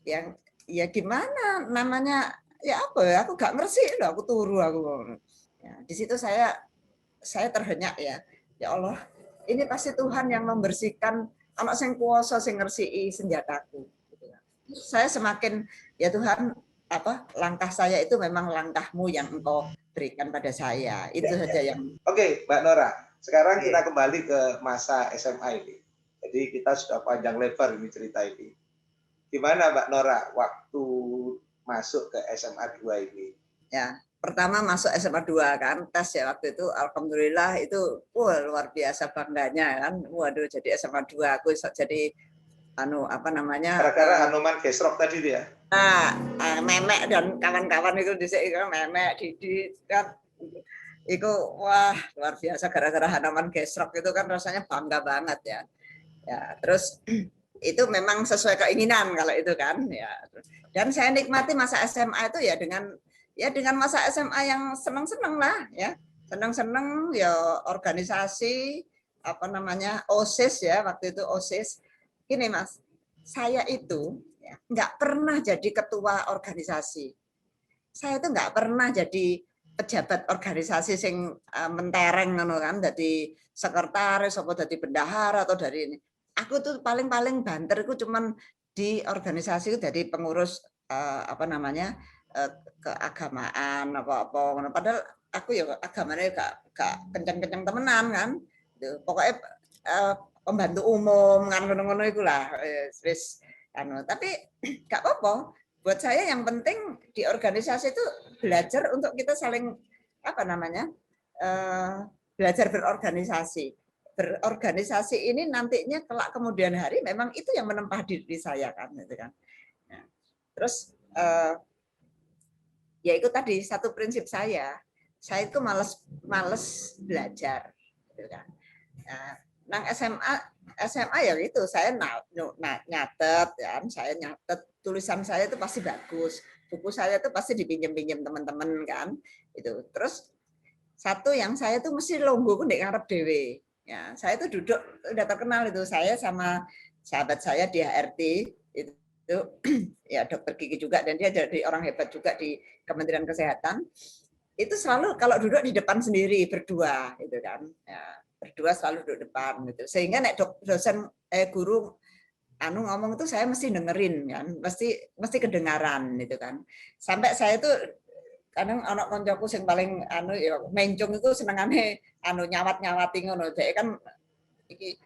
Yang ya gimana namanya, ya apa ya, aku gak ngerti loh, aku turu aku. Ya, di situ saya terhenyak ya. Ya Allah, ini pasti Tuhan yang membersihkan anak sing kuasa sing ngersiki senjataku. Saya semakin, ya Tuhan, langkah saya itu memang langkahmu yang Engkau berikan pada saya. Itu saja yang. Oke, Mbak Nora. Sekarang kita kembali ke masa SMA ini. Jadi kita sudah panjang lebar ini cerita ini. Gimana Mbak Nora waktu masuk ke SMA 2 ini? Ya, pertama masuk SMA 2 kan, tes ya waktu itu, alhamdulillah itu luar biasa bangganya kan. Waduh, jadi SMA 2 aku jadi gara-gara Hanuman Gesrok tadi dia. Memek dan kawan-kawan itu Memek, Didi kan itu wah luar biasa, gara-gara Hanuman Gesrok itu kan rasanya bangga banget ya. Ya, terus itu memang sesuai keinginan kalau itu kan ya. Dan saya nikmati masa SMA itu ya dengan masa SMA yang senang-senang lah ya. Senang-senang ya, organisasi OSIS ya, waktu itu OSIS. Gini Mas, saya itu ya, nggak pernah jadi ketua organisasi. Saya itu nggak pernah jadi pejabat organisasi sing mentereng kan, jadi sekretaris atau jadi bendahara atau dari ini. Aku tuh paling banter itu cuman di organisasi itu jadi pengurus keagamaan apa. Padahal aku ya agamanya gak kencang-kencang temenan kan. Pokoknya pembantu umum kan, ngono-ngono itu lah. Tapi gak apa-apa. Buat saya yang penting di organisasi itu belajar untuk kita saling belajar berorganisasi. Berorganisasi ini nantinya kelak kemudian hari memang itu yang menempa diri saya kan, gitu kan. Nah, terus ya itu tadi satu prinsip saya itu males belajar, gitu kan. Nah, SMA ya itu saya nyatet ya, saya nyatet tulisan saya itu pasti bagus, buku saya itu pasti dipinjem teman-teman kan, itu. Terus satu yang saya tuh mesti longgo ndek ngarep dhewe. Ya, saya tuh duduk udah terkenal itu, saya sama sahabat saya di HRT itu ya dokter gigi juga, dan dia jadi orang hebat juga di Kementerian Kesehatan. Itu selalu kalau duduk di depan sendiri berdua gitu kan. Ya, berdua selalu duduk depan gitu. Sehingga nek dosen guru ngomong itu saya mesti dengerin kan, mesti kedengaran gitu kan. Sampai saya tuh kadang anak koncoku sing paling ya mencung itu senengane nyawat-nyawati ngono. Dek kan iki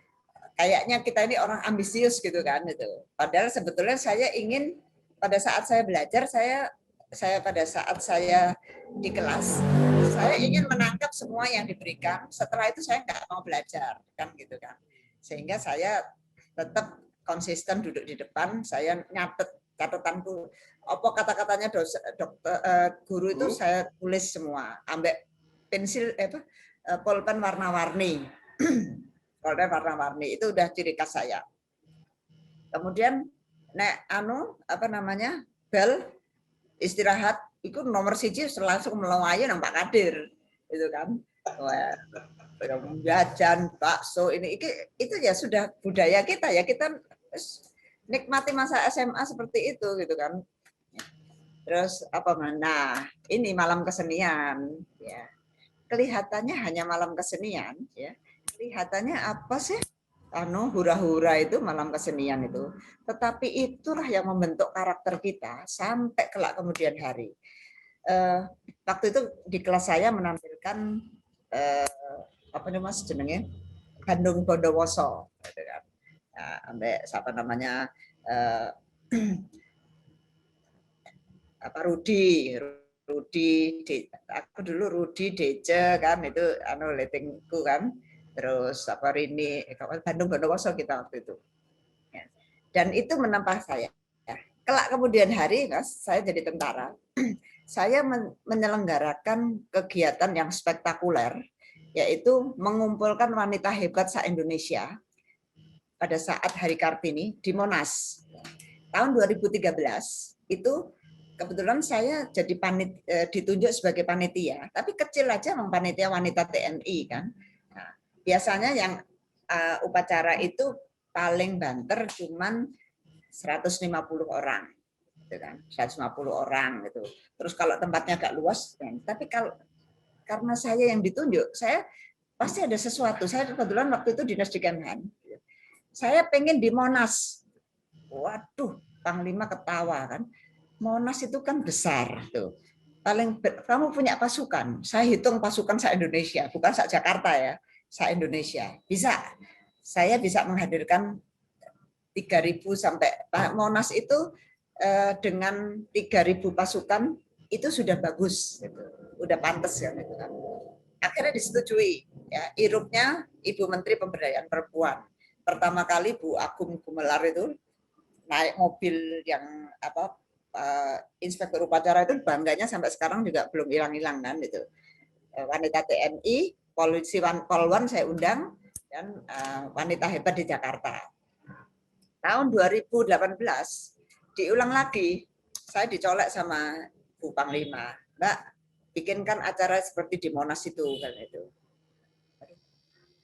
kayaknya kita ini orang ambisius gitu kan itu. Padahal sebetulnya saya ingin pada saat saya belajar, saya pada saat saya di kelas, saya ingin menangkap semua yang diberikan. Setelah itu saya nggak mau belajar kan gitu kan. Sehingga saya tetap konsisten duduk di depan, saya nyatet catatanku, apa kata-katanya guru itu saya tulis semua, ambek pensil pulpen warna-warni. Pulpen warna-warni itu udah ciri khas saya. Kemudian nek bel istirahat itu nomor 1 langsung melayu nang Pak Kadir itu kan. Jajan bakso itu ya sudah budaya kita ya, kita nikmati masa SMA seperti itu gitu kan. Terus ini malam kesenian ya. Kelihatannya hanya malam kesenian ya. Kelihatannya apa sih? Hura-hura itu malam kesenian itu. Tetapi itulah yang membentuk karakter kita sampai kelak kemudian hari. Waktu itu di kelas saya menampilkan apa namanya jenenge Bandung Bondowoso gitu kan. ya, sampai apa namanya apa Rudi, aku dulu Rudi Dece kan itu anu letingku kan, terus apa Rini Bandung Bondowoso kita waktu itu, dan itu menambah saya. Kelak kemudian hari, Mas, saya jadi tentara. Saya menyelenggarakan kegiatan yang spektakuler, yaitu mengumpulkan wanita hebat se-Indonesia pada saat Hari Kartini di Monas. Tahun 2013 itu kebetulan saya jadi ditunjuk sebagai panitia, tapi kecil aja memang panitia wanita TNI kan. Nah, biasanya yang upacara itu paling banter cuman 150 orang. Gitu kan, 150 orang gitu. Terus kalau tempatnya agak luas, tapi kalau karena saya yang ditunjuk, saya pasti ada sesuatu. Saya kebetulan waktu itu dinas di Kemhan. Saya pengen di Monas. Waduh, Panglima ketawa kan. Monas itu kan besar tuh. Paling kamu punya pasukan. Saya hitung pasukan se-Indonesia, bukan se-Jakarta ya, se-Indonesia. Bisa. Saya bisa menghadirkan 3.000 sampai Monas itu dengan 3.000 pasukan itu sudah bagus, gitu. Udah pantas kan itu kan. Akhirnya disetujui, ya, irupnya Ibu Menteri Pemberdayaan Perempuan. Pertama kali Bu Agung Gumelar itu naik mobil yang apa inspektur upacara itu, bangganya sampai sekarang juga belum hilang-hilang kan itu. Wanita TNI, polisi Polwan saya undang, dan wanita hebat di Jakarta. Tahun 2018 diulang lagi, saya dicolek sama Bu Panglima, Mbak, bikinkan acara seperti di Monas itu, kan itu.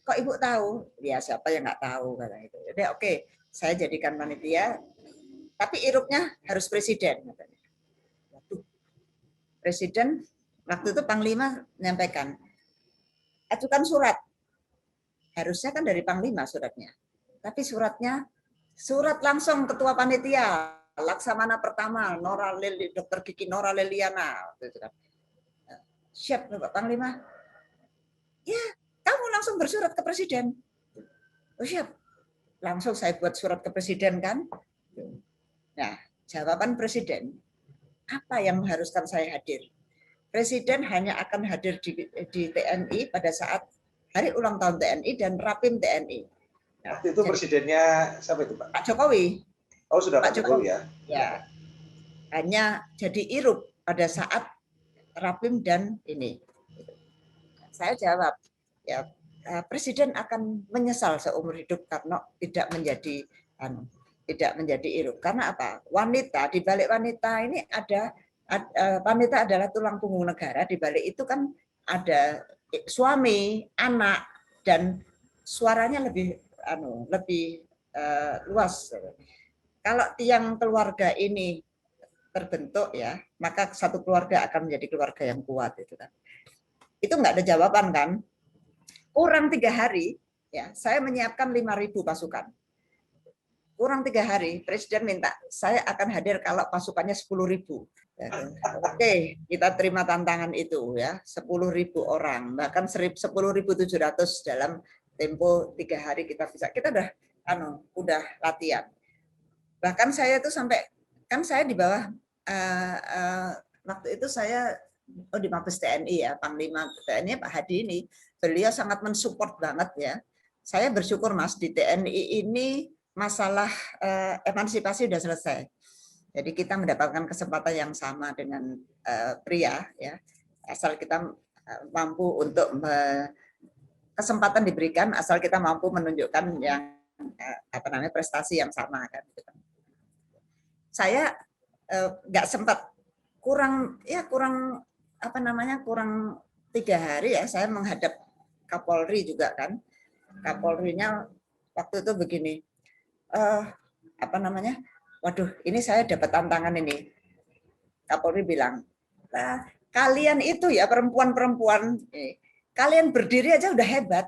Kok Ibu tahu? Ya siapa yang nggak tahu, kata itu. Jadi oke, saya jadikan panitia, tapi irupnya harus presiden, katanya. Presiden waktu itu Panglima menyampaikan, ajukan surat. Harusnya kan dari Panglima suratnya, tapi surat langsung ketua panitia. Laksamana pertama, Dr. Kiki Nora Leliana. Siap, Bapak Panglima. Ya, kamu langsung bersurat ke Presiden. Oh siap. Langsung saya buat surat ke Presiden kan. Nah, jawaban Presiden, apa yang mengharuskan saya hadir? Presiden hanya akan hadir di TNI pada saat hari ulang tahun TNI dan Rapim TNI. Nah, waktu itu presidennya siapa itu, Pak? Pak Jokowi. Oh, sudah Pak Jokowi ya. Ya. Hanya jadi irup pada saat Rapim dan ini. Saya jawab, ya Presiden akan menyesal seumur hidup karena tidak menjadi irup. Karena apa? Wanita, di balik wanita ini ada wanita adalah tulang punggung negara. Di balik itu kan ada suami, anak, dan suaranya lebih luas. Kalau tiang keluarga ini terbentuk ya, maka satu keluarga akan menjadi keluarga yang kuat itu kan. Itu nggak ada jawaban kan? Kurang 3 hari, ya saya menyiapkan 5.000 pasukan. Kurang 3 hari, Presiden minta saya akan hadir kalau pasukannya 10.000. Oke, kita terima tantangan itu ya, 10.000 orang, bahkan 10.700 dalam tempo 3 hari kita bisa. Kita udah latihan. Bahkan saya itu sampai, kan saya di bawah, waktu itu saya di Mabes TNI ya, Panglima TNI Pak Hadi ini, beliau sangat mensupport banget ya. Saya bersyukur Mas, di TNI ini masalah emansipasi sudah selesai. Jadi kita mendapatkan kesempatan yang sama dengan pria ya, asal kita mampu untuk kesempatan diberikan, asal kita mampu menunjukkan yang prestasi yang sama kan. Saya nggak sempat, kurang 3 hari ya, saya menghadap Kapolri juga kan. Kapolrinya waktu itu begini, waduh ini saya dapat tantangan ini. Kapolri bilang, kalian itu ya perempuan-perempuan, kalian berdiri aja udah hebat,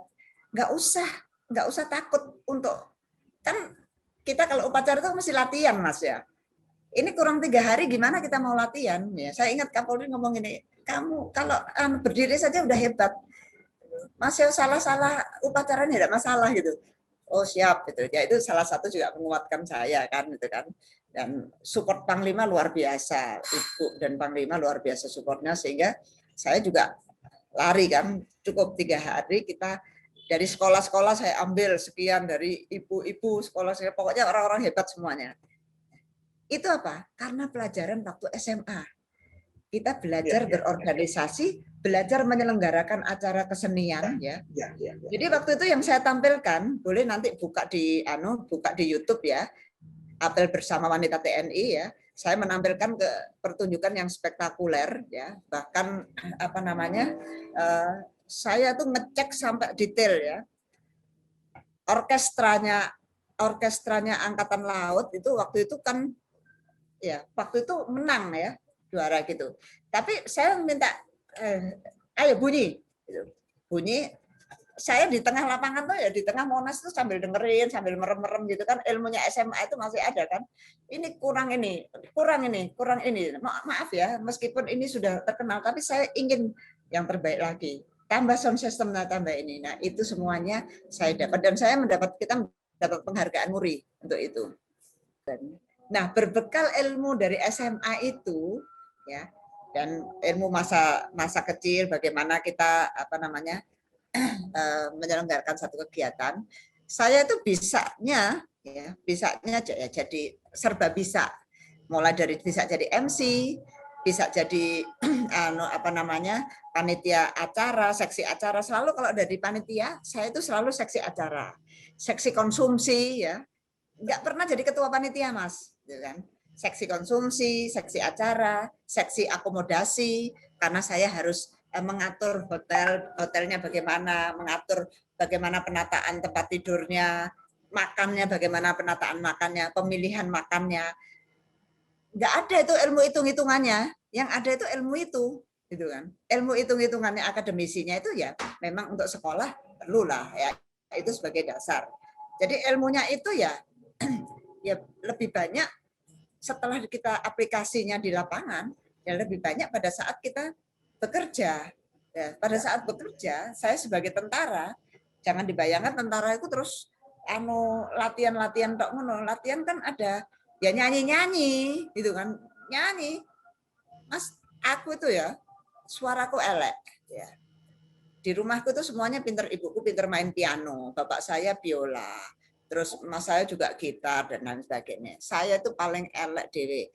nggak usah takut untuk, kan kita kalau upacara itu mesti latihan Mas ya. Ini kurang 3 hari gimana kita mau latihan? Ya, saya ingat Kapolri ngomong ini, kamu kalau berdiri saja udah hebat, masih salah-salah upacaranya tidak masalah gitu. Oh siap gitu. Ya itu salah satu juga menguatkan saya kan gitu kan. Dan support Panglima luar biasa, Ibu dan Panglima luar biasa supportnya sehingga saya juga lari kan cukup 3 hari kita dari sekolah-sekolah saya ambil sekian dari ibu-ibu sekolah saya pokoknya orang-orang hebat semuanya. Itu apa? Karena pelajaran waktu SMA. Kita belajar berorganisasi, belajar menyelenggarakan acara kesenian ya. Jadi waktu itu yang saya tampilkan, boleh nanti buka di YouTube ya, apel bersama wanita TNI ya. Saya menampilkan ke pertunjukan yang spektakuler ya, bahkan apa namanya, saya tuh ngecek sampai detail ya. Orkestranya Angkatan Laut itu waktu itu kan ya, waktu itu menang ya, juara gitu. Tapi saya minta ayo bunyi gitu. Bunyi, saya di tengah lapangan tuh ya, di tengah Monas tuh sambil dengerin, sambil merem-merem gitu kan, ilmunya SMA itu masih ada kan. Ini kurang ini, kurang ini, kurang ini. Maaf ya, meskipun ini sudah terkenal, tapi saya ingin yang terbaik lagi. Tambah sound system, tambah ini. Nah, itu semuanya saya dapat dan saya kita mendapat penghargaan MURI untuk itu. Nah, berbekal ilmu dari SMA itu ya, dan ilmu masa kecil bagaimana kita apa namanya menyelenggarakan satu kegiatan, saya itu bisanya ya jadi serba bisa. Mulai dari bisa jadi MC, bisa jadi apa namanya panitia acara, seksi acara. Selalu kalau dari panitia, saya itu selalu seksi acara, seksi konsumsi ya. Nggak pernah jadi ketua panitia, Mas, gitu kan. Seksi konsumsi, seksi acara, seksi akomodasi, karena saya harus mengatur hotelnya bagaimana, mengatur bagaimana penataan tempat tidurnya, makannya bagaimana penataan makannya, pemilihan makannya. Nggak ada itu ilmu hitung-hitungannya, yang ada itu ilmu itu, gitu kan. Ilmu hitung-hitungannya akademisinya itu ya memang untuk sekolah perlulah ya, itu sebagai dasar. Jadi ilmunya itu ya ya lebih banyak setelah kita aplikasinya di lapangan, ya lebih banyak pada saat kita bekerja. Ya, pada saat bekerja, saya sebagai tentara, jangan dibayangkan tentara itu terus latihan-latihan tok ngono. Latihan kan ada ya nyanyi-nyanyi gitu kan. Nyanyi. Mas, aku itu ya suaraku elek ya. Di rumahku tuh semuanya pinter, ibuku pinter main piano, bapak saya biola. Terus mas saya juga gitar dan lain sebagainya. Saya tuh paling elek dewe.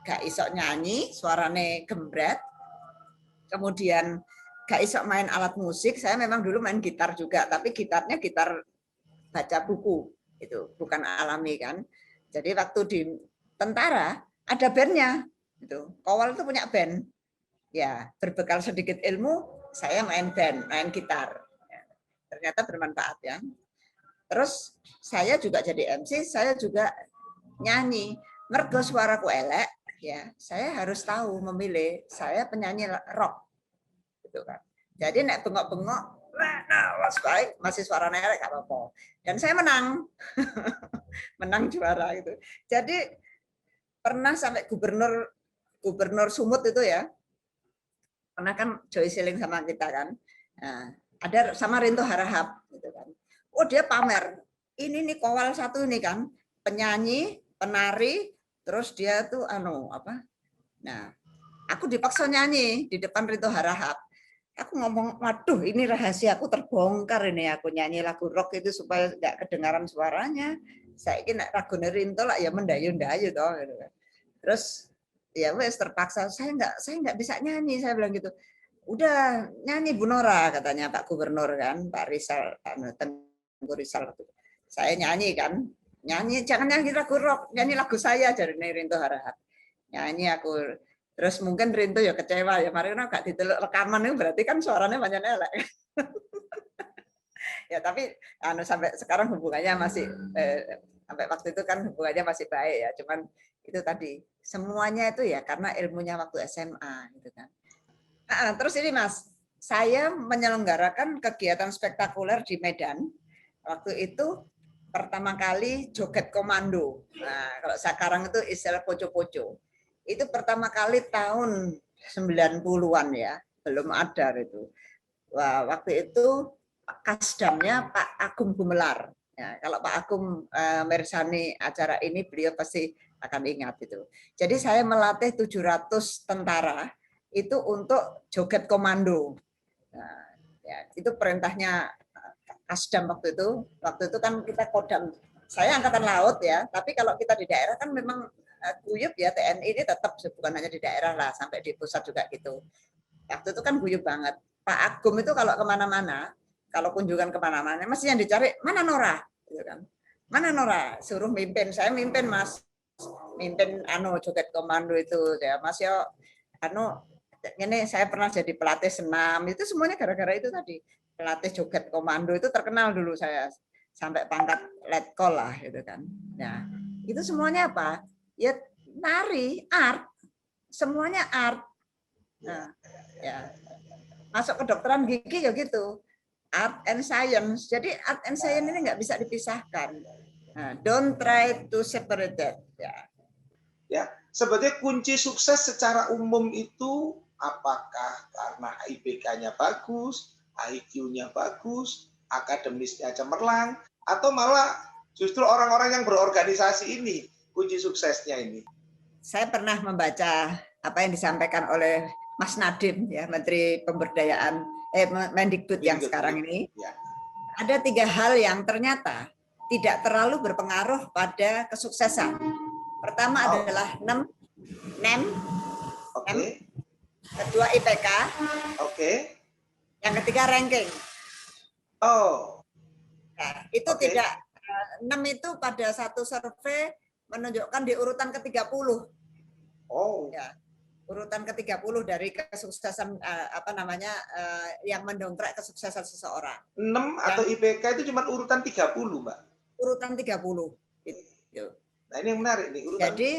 Gak isok nyanyi, suarane gembret. Kemudian gak isok main alat musik. Saya memang dulu main gitar juga, tapi gitarnya gitar baca buku. Itu bukan alami kan. Jadi waktu di tentara ada bandnya. Itu Kowal itu punya band. Ya, berbekal sedikit ilmu, saya main band, main gitar. Ternyata bermanfaat ya. Terus saya juga jadi MC, saya juga nyanyi. Mergo suaraku elek, ya saya harus tahu memilih. Saya penyanyi rock, gitu kan. Jadi nek bengok-bengok, masih suara elek gak apa-apa. Dan saya menang, menang juara itu. Jadi pernah sampai gubernur Sumut itu ya, pernah kan Joy Siling sama kita kan. Nah, ada sama Rinto Harahap gitu kan. Oh dia pamer, ini nih Kowal satu ini kan, penyanyi, penari, terus dia tuh Nah, aku dipaksa nyanyi di depan Rinto Harahap. Aku ngomong, waduh ini rahasia aku terbongkar ini, aku nyanyi lagu rock itu supaya nggak kedengaran suaranya. Saya kira lagu Rinto lah ya mendayu-dayu toh. Gitu kan. Terus ya wes terpaksa saya nggak bisa nyanyi, saya bilang gitu. Udah nyanyi Bu Nora katanya Pak Gubernur kan, Pak Rizal Rizal. Saya nyanyi kan, nyanyi jangan nyanyi lagu rock, nyanyi lagu saya dari Rinto Harahap. Nyanyi aku, terus mungkin Rinto ya kecewa ya, mari gak diteluk rekaman itu berarti kan suaranya banyak elek. Ya tapi sampai sekarang hubungannya masih sampai waktu itu kan hubungannya masih baik ya, cuman itu tadi semuanya itu ya karena ilmunya waktu SMA gitu kan. Terus ini Mas, saya menyelenggarakan kegiatan spektakuler di Medan. Waktu itu pertama kali joget komando. Nah, kalau sekarang itu istilah poco-poco. Itu pertama kali tahun 90-an ya, belum ada itu. Wah, waktu itu Kasdamnya Pak Agung Gumelar. Ya, kalau Pak Agung mersani acara ini, beliau pasti akan ingat itu. Jadi saya melatih 700 tentara itu untuk joget komando. Nah, ya, itu perintahnya Kasdam waktu itu. Waktu itu kan kita Kodam, saya angkatan laut ya, tapi kalau kita di daerah kan memang guyup ya, TNI ini tetap bukan hanya di daerah lah, sampai di pusat juga gitu. Waktu itu kan guyup banget. Pak Agung itu kalau kemana-mana, kalau kunjungan kemana-mana, mesti yang dicari, mana Nora? Gitu kan. Mana Nora? Suruh mimpin, saya mimpin Mas. Mimpin joget komando itu ya Mas yo. Ini saya pernah jadi pelatih senam, itu semuanya gara-gara itu tadi. Pelatih joget komando itu terkenal dulu saya. Sampai pangkat letkol lah gitu kan. Nah, itu semuanya apa? Ya nari, art. Semuanya art. Nah, ya. Masuk kedokteran gigi ya gitu, art and science. Jadi art and science ini nggak bisa dipisahkan. Nah, don't try to separate that. Ya, sebetulnya kunci sukses secara umum itu apakah karena IPK-nya bagus, IQ-nya bagus, akademisnya cemerlang, atau malah justru orang-orang yang berorganisasi ini kunci suksesnya ini? Saya pernah membaca apa yang disampaikan oleh Mas Nadiem ya, Menteri Pemberdayaan Mendikbud yang sekarang ini. Ya. Ada 3 hal yang ternyata tidak terlalu berpengaruh pada kesuksesan. Pertama adalah NEM. Okay. Kedua IPK. Okay. Yang ketiga ranking. Nah, itu tidak 6 itu pada satu survei menunjukkan di urutan ke-30. Ya. Urutan ke-30 dari kesuksesan yang mendongkrak kesuksesan seseorang. 6 atau IPK itu cuma urutan 30, Mbak. Urutan 30. Gitu. Nah, ini yang menarik nih urutan. Jadi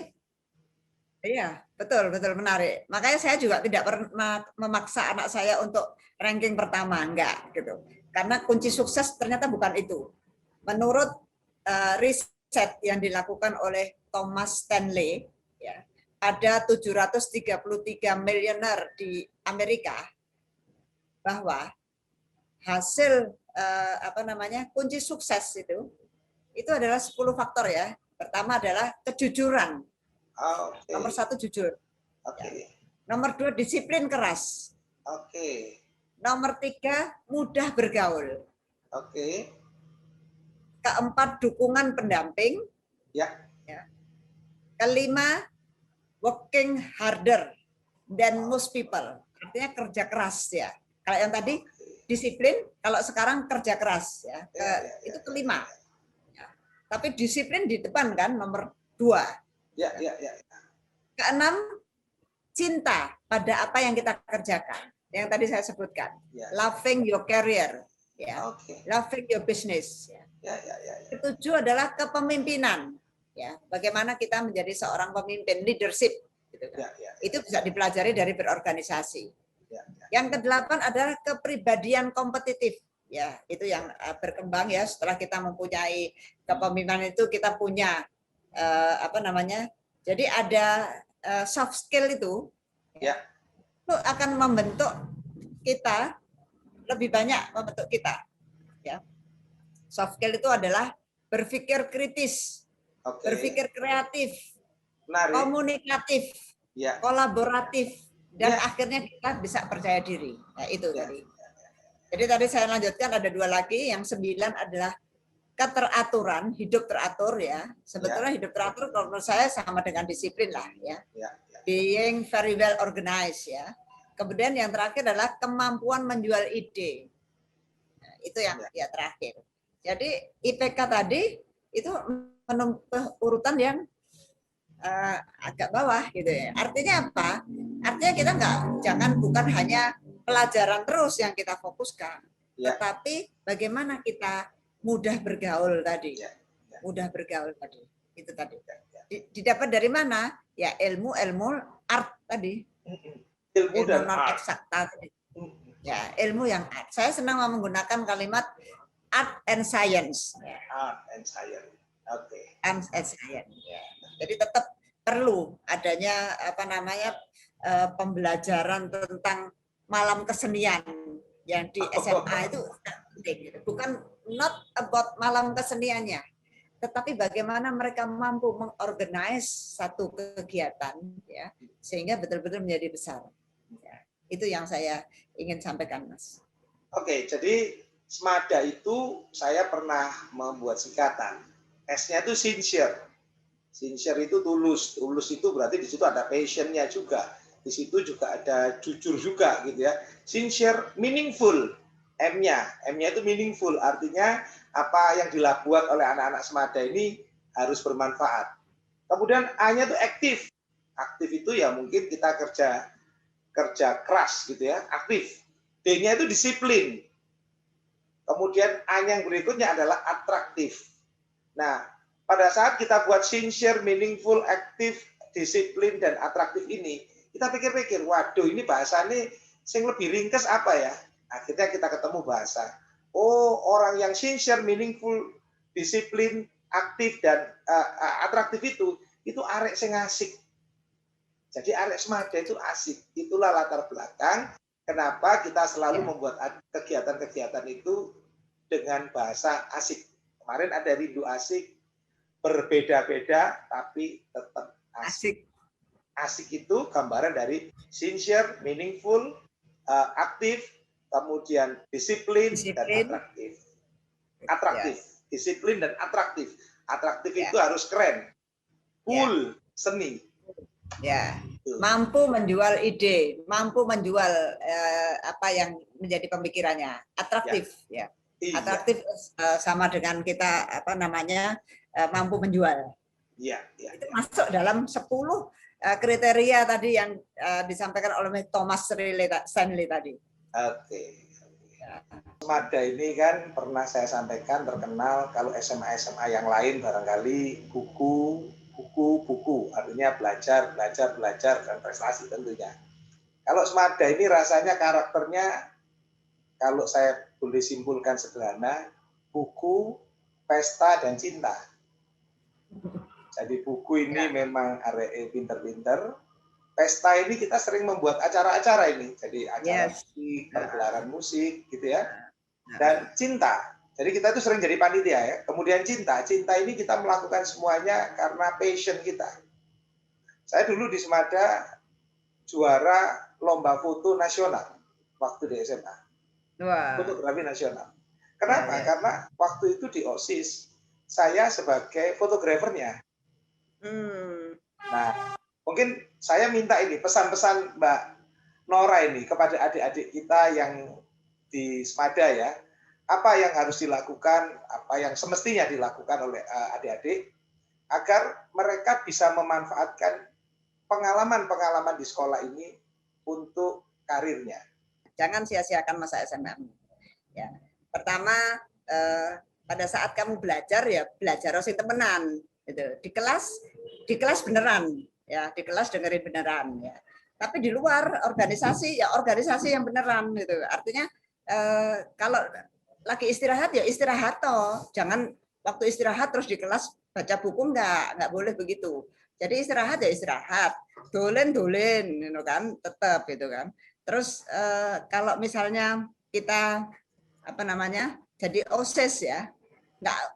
iya, betul menarik. Makanya saya juga tidak pernah memaksa anak saya untuk ranking pertama, enggak gitu. Karena kunci sukses ternyata bukan itu. Menurut riset yang dilakukan oleh Thomas Stanley ya, ada 733 miliuner di Amerika, bahwa hasil kunci sukses itu adalah 10 faktor ya. Pertama adalah kejujuran. Nomor 1 jujur. Ya. Nomor 2 disiplin keras. Nomor 3 mudah bergaul. Keempat dukungan pendamping. Ya. Kelima working harder than most people. Artinya kerja keras ya. Kalau yang tadi disiplin, kalau sekarang kerja keras ya. Itu kelima. Ya. Tapi disiplin di depan kan nomor 2. Ya. Keenam, cinta pada apa yang kita kerjakan. Yang tadi saya sebutkan. Loving your career, ya. Loving your business. Ya. Ketujuh adalah kepemimpinan. Ya, bagaimana kita menjadi seorang pemimpin, leadership, gitu kan. Itu bisa dipelajari dari berorganisasi. Yang ke-8 adalah kepribadian kompetitif, ya, itu yang berkembang ya setelah kita mempunyai kepemimpinan itu kita punya jadi ada soft skill itu, itu akan membentuk kita lebih banyak membentuk kita, ya. Soft skill itu adalah berpikir kritis. Berpikir kreatif, komunikatif, kolaboratif, dan akhirnya kita bisa percaya diri. Nah, itu tadi. Jadi tadi saya lanjutkan ada 2 lagi. Yang 9 adalah keteraturan, hidup teratur ya. Sebetulnya hidup teratur kalau menurut saya sama dengan disiplin lah ya. Being very well organized ya. Kemudian yang terakhir adalah kemampuan menjual ide. Nah, itu yang terakhir. Jadi IPK tadi itu urutan yang agak bawah gitu ya. Artinya apa? Artinya kita bukan hanya pelajaran terus yang kita fokuskan, tetapi bagaimana kita mudah bergaul tadi. Mudah bergaul tadi. Itu tadi. Didapat dari mana? Ya ilmu art tadi. Ilmu dan non eksakta tadi. Ya, ilmu yang art. Saya senang menggunakan kalimat art and science. Art and science. And science. Ya. Jadi tetap perlu adanya pembelajaran tentang malam kesenian yang di SMA itu penting. Bukan not about malam keseniannya, tetapi bagaimana mereka mampu mengorganize satu kegiatan ya sehingga betul-betul menjadi besar. Ya, itu yang saya ingin sampaikan, Mas. Oke, jadi SMADA itu saya pernah membuat singkatan. S-nya itu sincere. Sincere itu tulus. Tulus itu berarti di situ ada passion-nya juga. Di situ juga ada jujur juga gitu ya. Sincere, meaningful. M-nya itu meaningful. Artinya apa yang dilakukan oleh anak-anak SMADA ini harus bermanfaat. Kemudian A-nya itu aktif. Aktif itu ya mungkin kita kerja keras gitu ya, aktif. D-nya itu disiplin. Kemudian A-nya yang berikutnya adalah atraktif. Nah, pada saat kita buat sincere, meaningful, aktif, disiplin, dan atraktif ini, kita pikir-pikir, waduh ini bahasanya yang lebih ringkas apa ya? Akhirnya kita ketemu bahasa. Oh, orang yang sincere, meaningful, disiplin, aktif, dan atraktif itu arek sing asik. Jadi arek SMADA itu asik. Itulah latar belakang kenapa kita selalu membuat kegiatan-kegiatan itu dengan bahasa asik. Kemarin ada rindu asik, berbeda-beda tapi tetap asik. Asik itu gambaran dari sincere, meaningful, aktif, kemudian disiplin, dan atraktif. Atraktif, disiplin dan atraktif. Atraktif itu harus keren, cool, seni. Ya, mampu menjual ide, mampu menjual apa yang menjadi pemikirannya, atraktif, ya. Iya. Atraktif sama dengan kita apa namanya mampu menjual. Iya, itu masuk dalam 10 kriteria tadi yang disampaikan oleh Thomas Stanley tadi. Oke. SMADA ini kan pernah saya sampaikan terkenal kalau SMA yang lain barangkali buku, artinya belajar dan prestasi tentunya. Kalau SMADA ini rasanya karakternya kalau saya boleh simpulkan sederhana, buku, pesta, dan cinta. Jadi buku ini memang arek pinter-pinter. Pesta ini kita sering membuat acara-acara ini. Jadi acara musik, pergelaran musik gitu ya. Dan cinta. Jadi kita itu sering jadi panitia ya. Kemudian cinta. Cinta ini kita melakukan semuanya karena passion kita. Saya dulu di SMADA juara lomba foto nasional waktu di SMA. Fotografi nasional. Kenapa? Karena waktu itu di OSIS saya sebagai fotografernya. Nah, mungkin saya minta ini pesan-pesan Mbak Nora ini kepada adik-adik kita yang di SMADA ya. Apa yang harus dilakukan, apa yang semestinya dilakukan oleh adik-adik agar mereka bisa memanfaatkan pengalaman-pengalaman di sekolah ini untuk karirnya. Jangan sia-siakan masa SMA. Ya. Pertama, pada saat kamu belajar ya belajar harus temenan. Gitu. Di kelas beneran, ya di kelas dengerin beneran. Ya. Tapi di luar organisasi ya organisasi yang beneran. Gitu. Artinya kalau lagi istirahat ya istirahat toh. Jangan waktu istirahat terus di kelas baca buku nggak boleh begitu. Jadi istirahat ya istirahat, dolen gitu kan, tetap gitu kan. Terus kalau misalnya kita apa namanya jadi OSIS ya,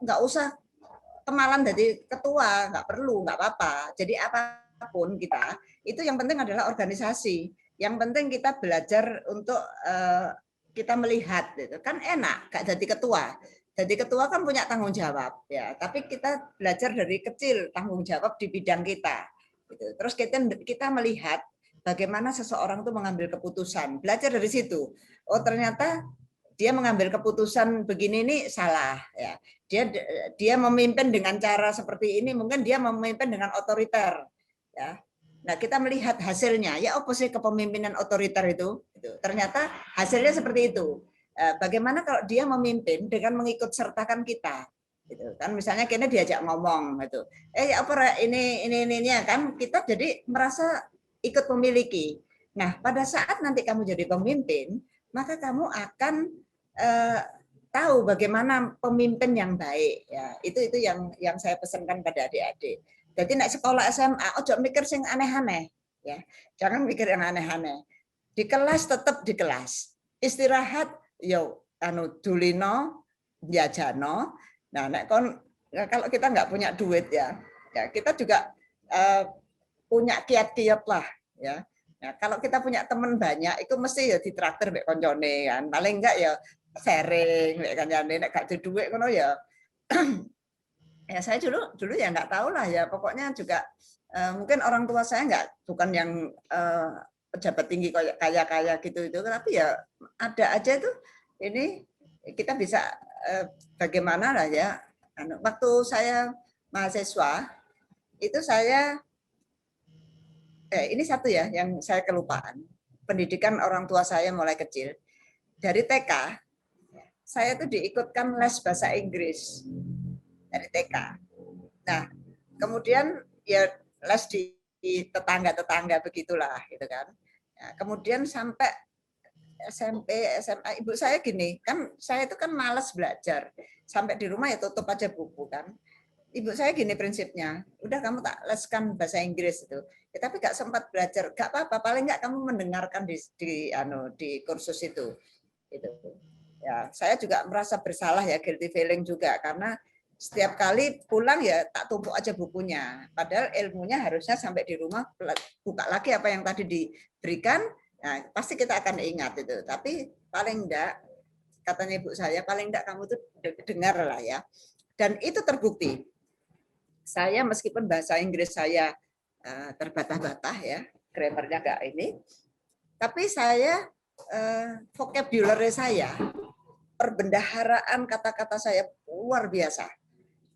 nggak usah kemalan jadi ketua, nggak perlu, nggak apa-apa. Jadi apapun kita itu yang penting adalah organisasi. Yang penting kita belajar untuk kita melihat, gitu. Kan enak, nggak jadi ketua. Jadi ketua kan punya tanggung jawab ya, tapi kita belajar dari kecil tanggung jawab di bidang kita. Gitu. Terus kita melihat bagaimana seseorang itu mengambil keputusan, belajar dari situ. Oh ternyata dia mengambil keputusan begini ini salah ya. Dia memimpin dengan cara seperti ini, mungkin dia memimpin dengan otoriter ya. Nah, kita melihat hasilnya. Ya apa sih kepemimpinan otoriter itu? Ternyata hasilnya seperti itu. Bagaimana kalau dia memimpin dengan mengikut sertakan kita? Gitu kan misalnya kini diajak ngomong gitu. Ya apa ini kan kita jadi merasa ikut memiliki. Nah, pada saat nanti kamu jadi pemimpin, maka kamu akan tahu bagaimana pemimpin yang baik ya. Itu yang saya pesankan pada adik-adik. Jadi naik sekolah SMA ojo mikir sing aneh-aneh ya. Jangan mikir yang aneh-aneh. Di kelas tetap di kelas. Istirahat yo Dulino Jajano. Nah, kalau kita nggak punya duit ya kita juga punya kiat-kiat lah ya. Nah, kalau kita punya teman banyak, itu mesti ya ditraktir mbek koncone kan. Paling enggak ya sharing mbek kancane, nek gak ada duit ngono ya. Ya saya dulu ya nggak tahu lah ya. Pokoknya juga mungkin orang tua saya bukan yang pejabat tinggi kaya gitu itu, tapi ya ada aja tuh. Ini kita bisa bagaimana lah ya. Waktu saya mahasiswa itu saya ini satu ya yang saya kelupaan. Pendidikan orang tua saya mulai kecil. Dari TK, saya tuh diikutkan les bahasa Inggris. Dari TK. Nah, kemudian ya les di tetangga-tetangga begitulah, gitu kan. Nah, kemudian sampai SMP, SMA, ibu saya gini, kan saya itu kan malas belajar. Sampai di rumah ya tutup aja buku kan. Ibu saya gini prinsipnya, udah kamu tak leskan bahasa Inggris itu, ya, tapi gak sempat belajar, gak apa-apa, paling nggak kamu mendengarkan di kursus itu. Gitu. Ya, saya juga merasa bersalah ya, guilty feeling juga, karena setiap kali pulang ya tak tumpuk aja bukunya, padahal ilmunya harusnya sampai di rumah buka lagi apa yang tadi diberikan, nah, pasti kita akan ingat itu. Tapi paling enggak, katanya ibu saya, paling enggak kamu tuh dengar lah ya. Dan itu terbukti. Saya meskipun bahasa Inggris saya terbatah-batah ya, grammarnya enggak ini, tapi saya vocabulary saya, perbendaharaan kata-kata saya luar biasa.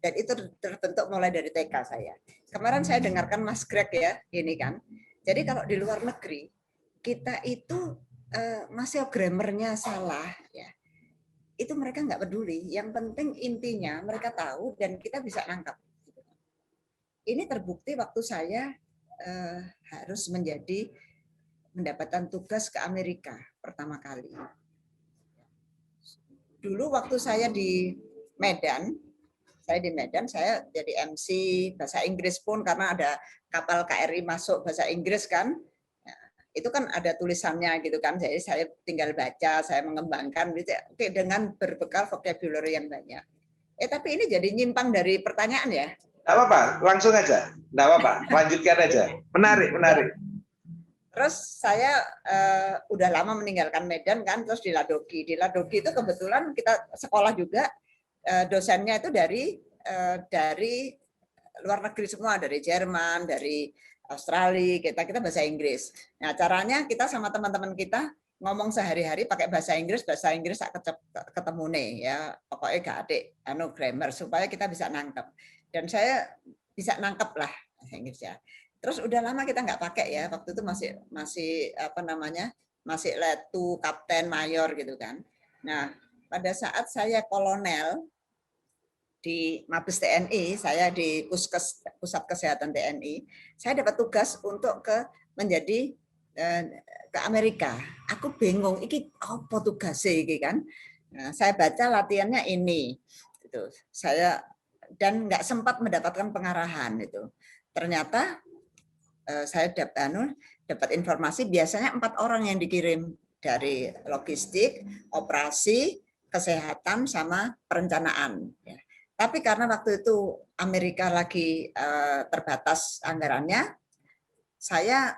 Dan itu terbentuk mulai dari TK saya. Kemarin saya dengarkan Mas Greg ya, ini kan. Jadi kalau di luar negeri, kita itu masih grammarnya salah ya. Itu mereka nggak peduli. Yang penting intinya mereka tahu dan kita bisa nangkap. Ini terbukti waktu saya harus mendapatkan tugas ke Amerika pertama kali. Dulu waktu saya di Medan, saya jadi MC bahasa Inggris pun karena ada kapal KRI masuk bahasa Inggris kan. Itu kan ada tulisannya gitu kan. Jadi saya tinggal baca, saya mengembangkan gitu. Oke, dengan berbekal vocabulary yang banyak. Tapi ini jadi nyimpang dari pertanyaan ya. Nggak apa-apa, langsung aja. Nggak apa-apa, lanjutkan aja. Menarik. Terus saya udah lama meninggalkan Medan kan, terus di Ladogi. Di Ladogi itu kebetulan kita sekolah juga, dosennya itu dari luar negeri semua, dari Jerman, dari Australia, kita bahasa Inggris. Nah, caranya kita sama teman-teman kita ngomong sehari-hari pakai bahasa Inggris ketemu nih ya, pokoknya gak ada grammar supaya kita bisa nangkep. Dan saya bisa nangkep lah bahasa Inggris ya. Terus udah lama kita nggak pakai ya, waktu itu masih masih letu, kapten, mayor gitu kan. Nah, pada saat saya kolonel di Mabes TNI, saya di Pusat Kesehatan TNI, saya dapat tugas untuk menjadi ke Amerika. Aku bingung, ini apa tugasnya ini kan? Nah, saya baca latihannya ini, itu saya dan nggak sempat mendapatkan pengarahan itu. Ternyata saya dapat informasi biasanya 4 orang yang dikirim dari logistik, operasi, kesehatan, sama perencanaan. Tapi karena waktu itu Amerika lagi terbatas anggarannya, saya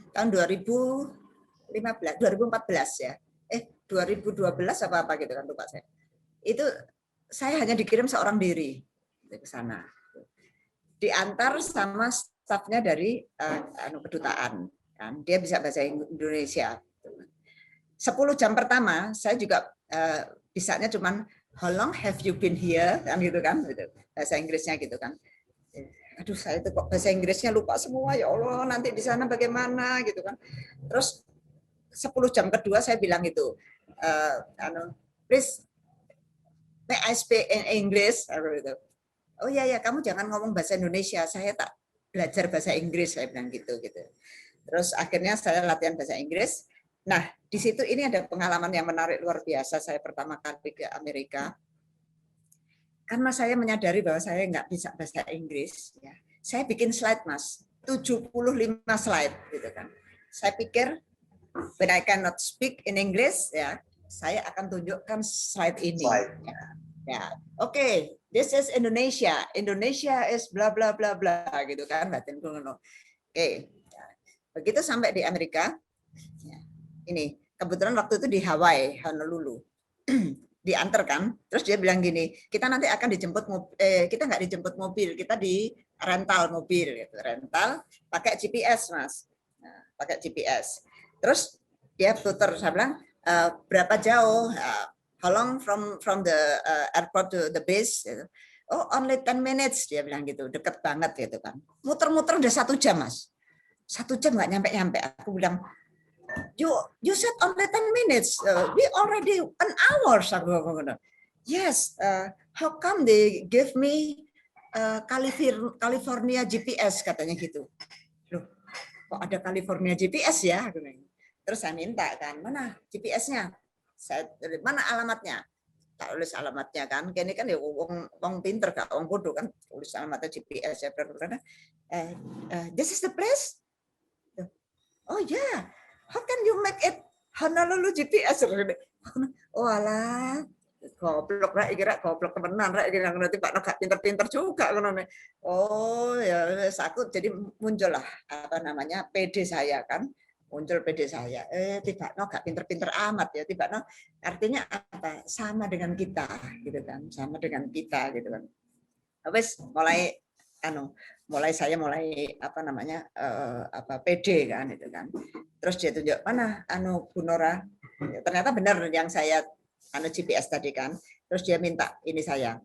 tahun 2014 ya, 2012 apa gitu kan lupa saya. Itu saya hanya dikirim seorang diri ke sana, diantar sama stafnya dari kedutaan, kan dia bisa bahasa Indonesia. 10 jam pertama saya juga bisanya cuman how long have you been here kan gitu kan, gitu. Bahasa Inggrisnya gitu kan. Aduh, saya itu kok bahasa Inggrisnya lupa semua, ya Allah, nanti di sana bagaimana gitu kan. Terus 10 jam kedua saya bilang itu, please may I speak in English, gitu. Oh iya ya, kamu jangan ngomong bahasa Indonesia, saya tak belajar bahasa Inggris, saya bilang gitu. Terus akhirnya saya latihan bahasa Inggris. Nah, di situ ini ada pengalaman yang menarik luar biasa. Saya pertama kali ke Amerika, karena saya menyadari bahwa saya nggak bisa bahasa Inggris, ya, saya bikin slide, Mas, 75 slide gitu kan. Saya pikir when I cannot speak in English, ya, saya akan tunjukkan slide ini. Slide. Ya, oke, this is Indonesia. Indonesia is bla bla bla bla gitu kan, batinku ngono. Oke, begitu sampai di Amerika, ini kebetulan waktu itu di Hawaii, Honolulu, diantar kan, terus dia bilang gini, kita nanti akan dijemput, kita nggak dijemput mobil, kita di rental mobil, gitu. Rental pakai GPS mas, nah, pakai GPS. Terus dia tutor, saya bilang berapa jauh? How long from the airport to the base? Gitu. Oh, only 10 minutes, dia bilang gitu, deket banget gitu kan. Muter-muter udah 1 jam mas, 1 jam nggak nyampe-nyampe. Aku bilang, you said only 10 minutes, we already an hour. Yes, how come they give me California GPS katanya gitu. Loh, kok ada California GPS ya? Terus saya minta kan, mana GPS-nya? Mana alamatnya? Tak tulis alamatnya kan. Ini kan ya wong pinter gak wong bodoh kan, tulis alamatnya GPS ya. This is the place? Oh yeah. How can you make it Honolulu GPS? Oh alah, goblok rek kira goblok temenan rek kira nanti Pak Nogak pinter-pinter juga ngono. Oh ya aku jadi muncullah apa namanya PD saya kan. Muncul PD saya. Tiba Nogak pinter-pinter amat ya. Tiba artinya apa? Sama dengan kita gitu kan. Sama dengan kita gitu kan. Wes mulai saya apa namanya apa PD kan itu kan. Terus dia tunjuk mana Bu Nora. Ternyata benar yang saya GPS tadi kan. Terus dia minta ini saya.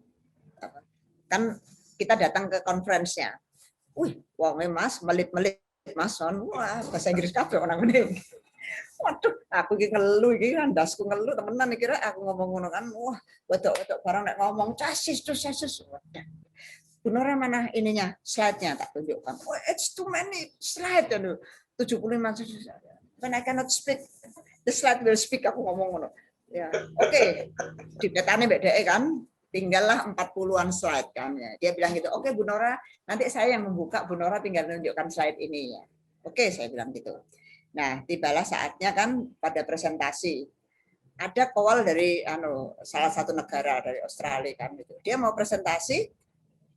Kan kita datang ke conference-nya. Wih, wong Mas melit-melit Mas Son. Wah, bahasa Inggris kabeh orang ini. Waduh, aku iki ngelu iki ndasku ngelu temenan kira aku ngomong ngono kan. Wah, wedok-wedok barang nek ngomong casis. Bu Nora mana ininya, slide-nya tak tunjukkan. Oh, it's too many slide. 75. When I cannot speak, the slide will speak. Aku ngomong ngono. Ya, oke. Dipetane mbek dhek kan, tinggallah 40-an slide kan. Ya. Dia bilang gitu, oke Bu Nora, nanti saya yang membuka, Bu Nora tinggal menunjukkan slide ini ya. Oke, saya bilang gitu. Nah, tibalah saatnya kan pada presentasi. Ada call dari salah satu negara dari Australia kan gitu. Dia mau presentasi.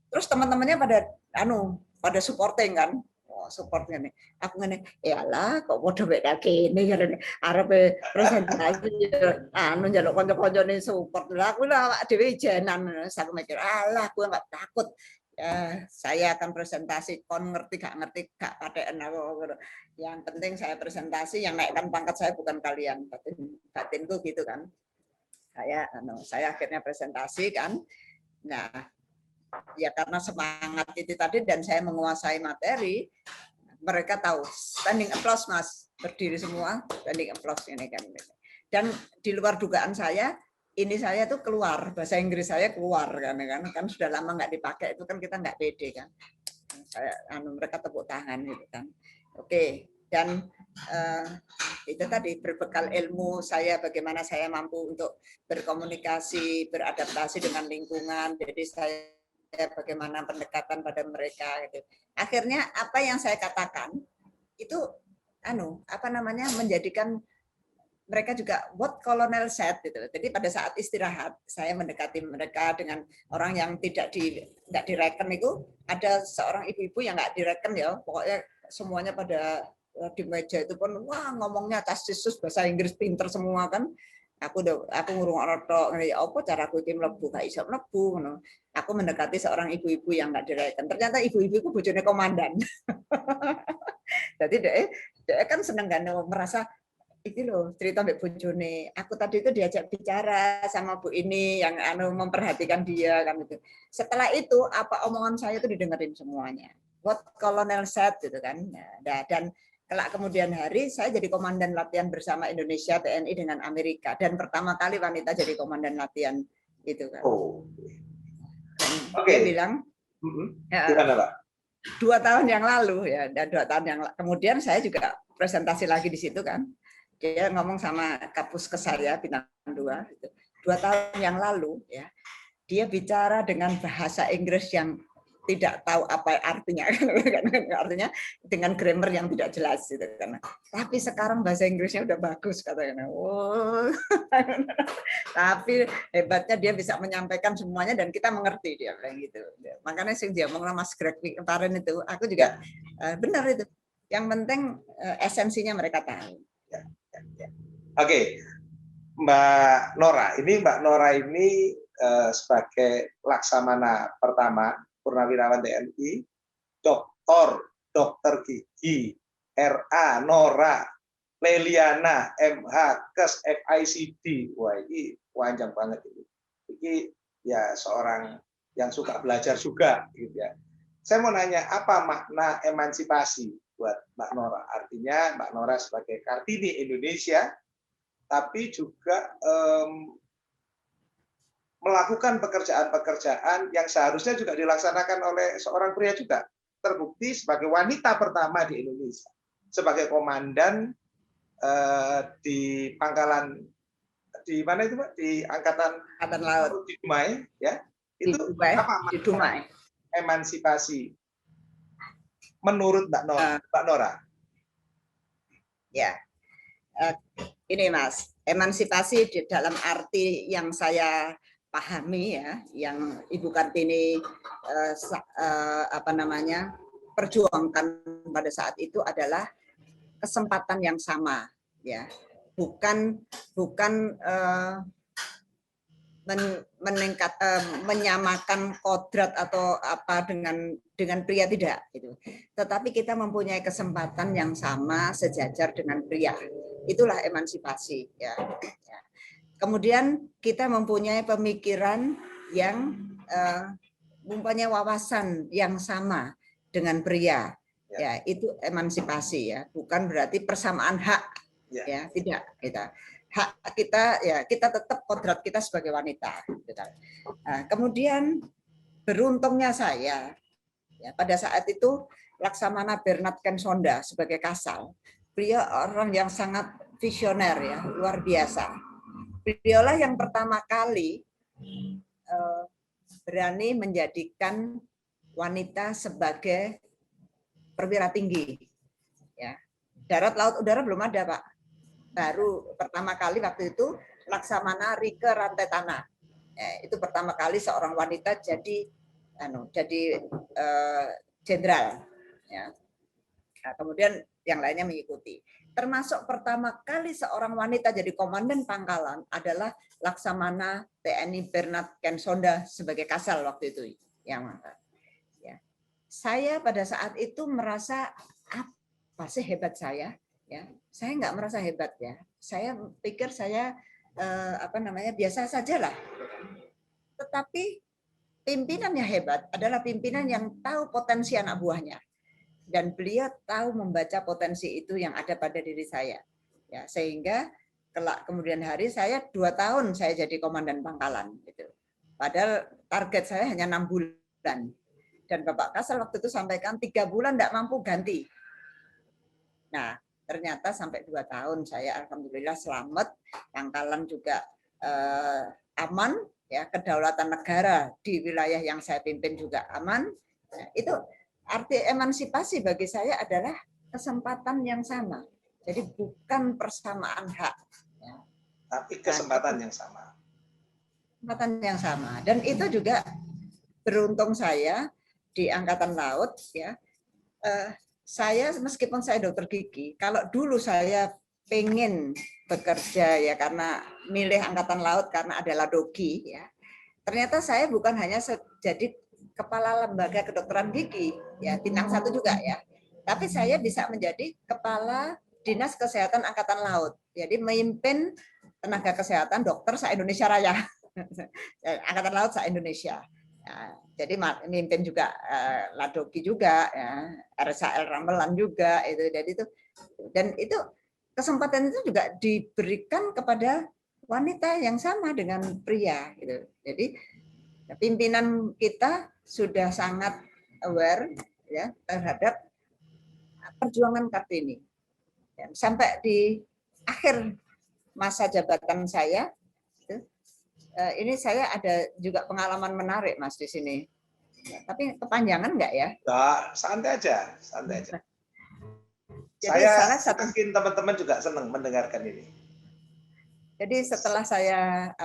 Terus teman-temannya pada supporting kan. Oh, supportnya nih. Aku ngene, yalah kok padha beda kene ya arep presentasi njaluk kanca-kancane support. Lah aku lah awak dhewe ijenan. Aku mikir, alah aku enggak takut. Saya akan presentasi kon ngerti gak patheken aku. Yang penting saya presentasi, yang naikkan pangkat saya bukan kalian. Batinku gitu kan. Saya akhirnya presentasi kan. Nah, ya karena semangat itu tadi dan saya menguasai materi, mereka tahu standing applause mas, berdiri semua standing applause ini kan. Dan di luar dugaan saya, ini saya tuh keluar bahasa Inggris saya keluar kan sudah lama nggak dipakai itu kan kita nggak pede kan. Mereka tepuk tangan gitu kan. Oke. Dan itu tadi berbekal ilmu saya bagaimana saya mampu untuk berkomunikasi, beradaptasi dengan lingkungan. Jadi saya bagaimana pendekatan pada mereka gitu. Akhirnya apa yang saya katakan itu menjadikan mereka juga what colonel said gitu. Jadi pada saat istirahat saya mendekati mereka dengan orang yang tidak direken itu, ada seorang ibu-ibu yang nggak direken ya, pokoknya semuanya pada di meja itu pun wah ngomongnya casis bahasa Inggris pinter semua kan. Aku ngurung tok ngene apa caraku iki mlebu gak iso mlebu ngono. Aku mendekati seorang ibu-ibu yang enggak direken. Ternyata ibu-ibu itu bojone komandan. Jadi dia kan seneng kan merasa iki loh cerita mbek bojone. Aku tadi itu diajak bicara sama Bu ini yang memperhatikan dia kan itu. Setelah itu apa omongan saya itu didengerin semuanya. What Colonel said gitu kan. Nah, dan kelak kemudian hari saya jadi komandan latihan bersama Indonesia TNI dengan Amerika dan pertama kali wanita jadi komandan latihan itu kan. Oh. Dia bilang, gimana Pak? 2 tahun yang lalu ya dan 2 tahun yang kemudian saya juga presentasi lagi di situ kan. Dia ngomong sama kapus ke saya bintang 2 itu. 2 tahun yang lalu ya dia bicara dengan bahasa Inggris yang tidak tahu apa artinya, artinya dengan grammar yang tidak jelas gitu kan. Tapi sekarang bahasa Inggrisnya udah bagus katanya. Oh. Tapi hebatnya dia bisa menyampaikan semuanya dan kita mengerti dia bilang gitu. Makanya sih dia ngomong sama Mas Greg kemarin itu, aku juga benar itu. Yang penting esensinya mereka tahu. Oke, Mbak Nora. Mbak Nora ini sebagai Laksamana pertama Purnawirawan TNI, dokter gigi, RA, Nora, Leliana, MH, Kes, FICD. Wah, ini panjang banget ini. Ini ya seorang yang suka belajar juga, gitu ya. Saya mau nanya, apa makna emansipasi buat Mbak Nora? Artinya Mbak Nora sebagai Kartini Indonesia, tapi juga melakukan pekerjaan-pekerjaan yang seharusnya juga dilaksanakan oleh seorang pria juga. Terbukti sebagai wanita pertama di Indonesia, sebagai komandan di pangkalan di mana itu Pak? Di Angkatan Laut di Dumai, ya. Itu apa? Di Dumai. Emansipasi menurut Mbak Nora. Ya, ini Mas, emansipasi di dalam arti yang saya pahami ya, yang Ibu Kartini perjuangkan pada saat itu adalah kesempatan yang sama, ya, bukan menyamakan kodrat atau apa dengan pria, tidak gitu. Tetapi kita mempunyai kesempatan yang sama sejajar dengan pria. Itulah emansipasi, ya. Kemudian kita mempunyai pemikiran yang mempunyai wawasan yang sama dengan pria, ya, itu emansipasi, ya, bukan berarti persamaan hak, ya, tidak, hak kita, ya, kita tetap kodrat kita sebagai wanita. Nah, kemudian beruntungnya saya, ya, pada saat itu Laksamana Bernard Kensonda sebagai Kasal, beliau orang yang sangat visioner, ya, luar biasa. Beliaulah yang pertama kali berani menjadikan wanita sebagai perwira tinggi, ya. Darat, laut, udara belum ada, Pak. Baru pertama kali waktu itu Laksamana Rike Rantai Tanah, ya, itu pertama kali seorang wanita jadi jenderal, ya. Nah, kemudian yang lainnya mengikuti. Termasuk pertama kali seorang wanita jadi komandan pangkalan adalah Laksamana TNI Bernard Kensonda sebagai Kasal waktu itu. Ya. Saya pada saat itu merasa, apa sih hebat saya? Ya, saya nggak merasa hebat, ya. Saya pikir saya biasa saja lah. Tetapi pimpinan yang hebat adalah pimpinan yang tahu potensi anak buahnya. Dan beliau tahu membaca potensi itu yang ada pada diri saya, ya, sehingga kelak kemudian hari saya 2 tahun saya jadi komandan pangkalan gitu. Padahal target saya hanya 6 bulan dan Bapak Kasal waktu itu sampaikan 3 bulan tidak mampu ganti. Nah, ternyata sampai 2 tahun saya alhamdulillah selamat, pangkalan juga aman, ya, kedaulatan negara di wilayah yang saya pimpin juga aman. Nah, itu arti emansipasi bagi saya adalah kesempatan yang sama. Jadi bukan persamaan hak, ya, tapi kesempatan yang sama. Kesempatan yang sama. Dan itu juga beruntung saya di Angkatan Laut, ya. Saya meskipun saya dokter gigi, kalau dulu saya pengen bekerja, ya, karena milih Angkatan Laut karena adalah dogi, ya. Ternyata saya bukan hanya jadi kepala lembaga kedokteran gigi, ya, bintang 1 juga, ya. Tapi saya bisa menjadi kepala Dinas Kesehatan Angkatan Laut. Jadi memimpin tenaga kesehatan dokter se-Indonesia Raya. Angkatan Laut se-Indonesia. Ya, jadi memimpin juga Ladogi juga, ya, RSAL Ramelan juga itu. Jadi itu, dan itu kesempatan itu juga diberikan kepada wanita yang sama dengan pria gitu. Jadi pimpinan kita sudah sangat aware, ya, terhadap perjuangan Kartini. Ya, sampai di akhir masa jabatan saya, ini saya ada juga pengalaman menarik, Mas, di sini. Ya, tapi kepanjangan enggak ya? Nah, santai aja, santai aja. Jadi Saya salah satu, yakin teman-teman juga senang mendengarkan ini. jadi setelah saya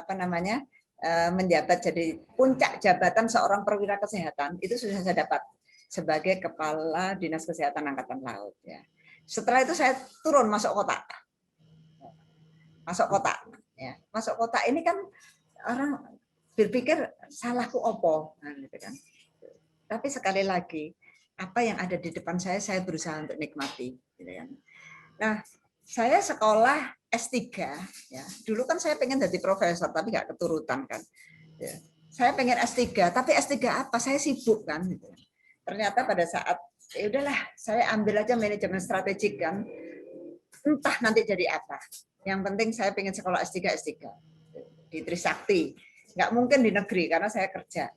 menjabat jadi puncak jabatan seorang perwira kesehatan, itu sudah saya dapat sebagai Kepala Dinas Kesehatan Angkatan Laut. Ya. Setelah itu saya turun masuk kota. Masuk kota. Ya. Masuk kota ini kan orang berpikir salahku opo. Nah, gitu kan. Tapi sekali lagi, apa yang ada di depan saya berusaha untuk nikmati. Gitu kan. Nah, saya sekolah S3, ya. Dulu kan saya pengen jadi profesor, tapi nggak keturutan kan. Ya. Saya pengen S3, tapi S3 apa? Saya sibuk kan. Gitu. Ternyata pada saat, ya udahlah, saya ambil aja manajemen strategik kan. Entah nanti jadi apa. Yang penting saya pengen sekolah S3 di Trisakti. Nggak mungkin di negeri karena saya kerja.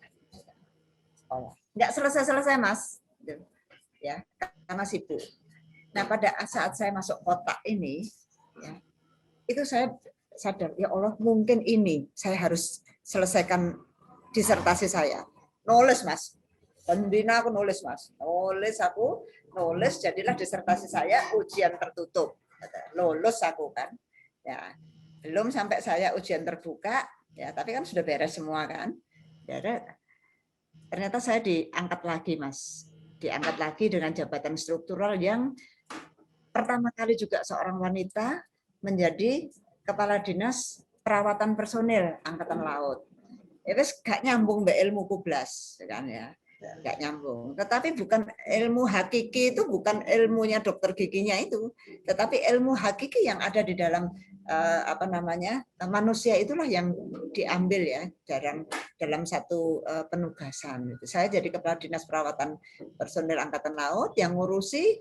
Nggak selesai-selesai, Mas. Ya, karena sibuk. Nah, pada saat saya masuk kota ini, ya, itu saya sadar, ya Allah, mungkin ini saya harus selesaikan disertasi saya. Nulis, Mas. Pendina aku nulis, Mas. Nulis, jadilah disertasi saya ujian tertutup. Lulus aku kan. Ya, belum sampai saya ujian terbuka, ya, tapi kan sudah beres semua kan. Ternyata saya diangkat lagi, Mas. Diangkat lagi dengan jabatan struktural yang pertama kali juga seorang wanita menjadi Kepala Dinas Perawatan Personil Angkatan Laut. Itu gak nyambung mbak ilmu kublas, kan ya, gak nyambung. Tetapi bukan ilmu hakiki, itu bukan ilmunya dokter giginya itu, tetapi ilmu hakiki yang ada di dalam manusia itulah yang diambil ya dalam satu penugasan. Saya jadi Kepala Dinas Perawatan Personil Angkatan Laut yang ngurusi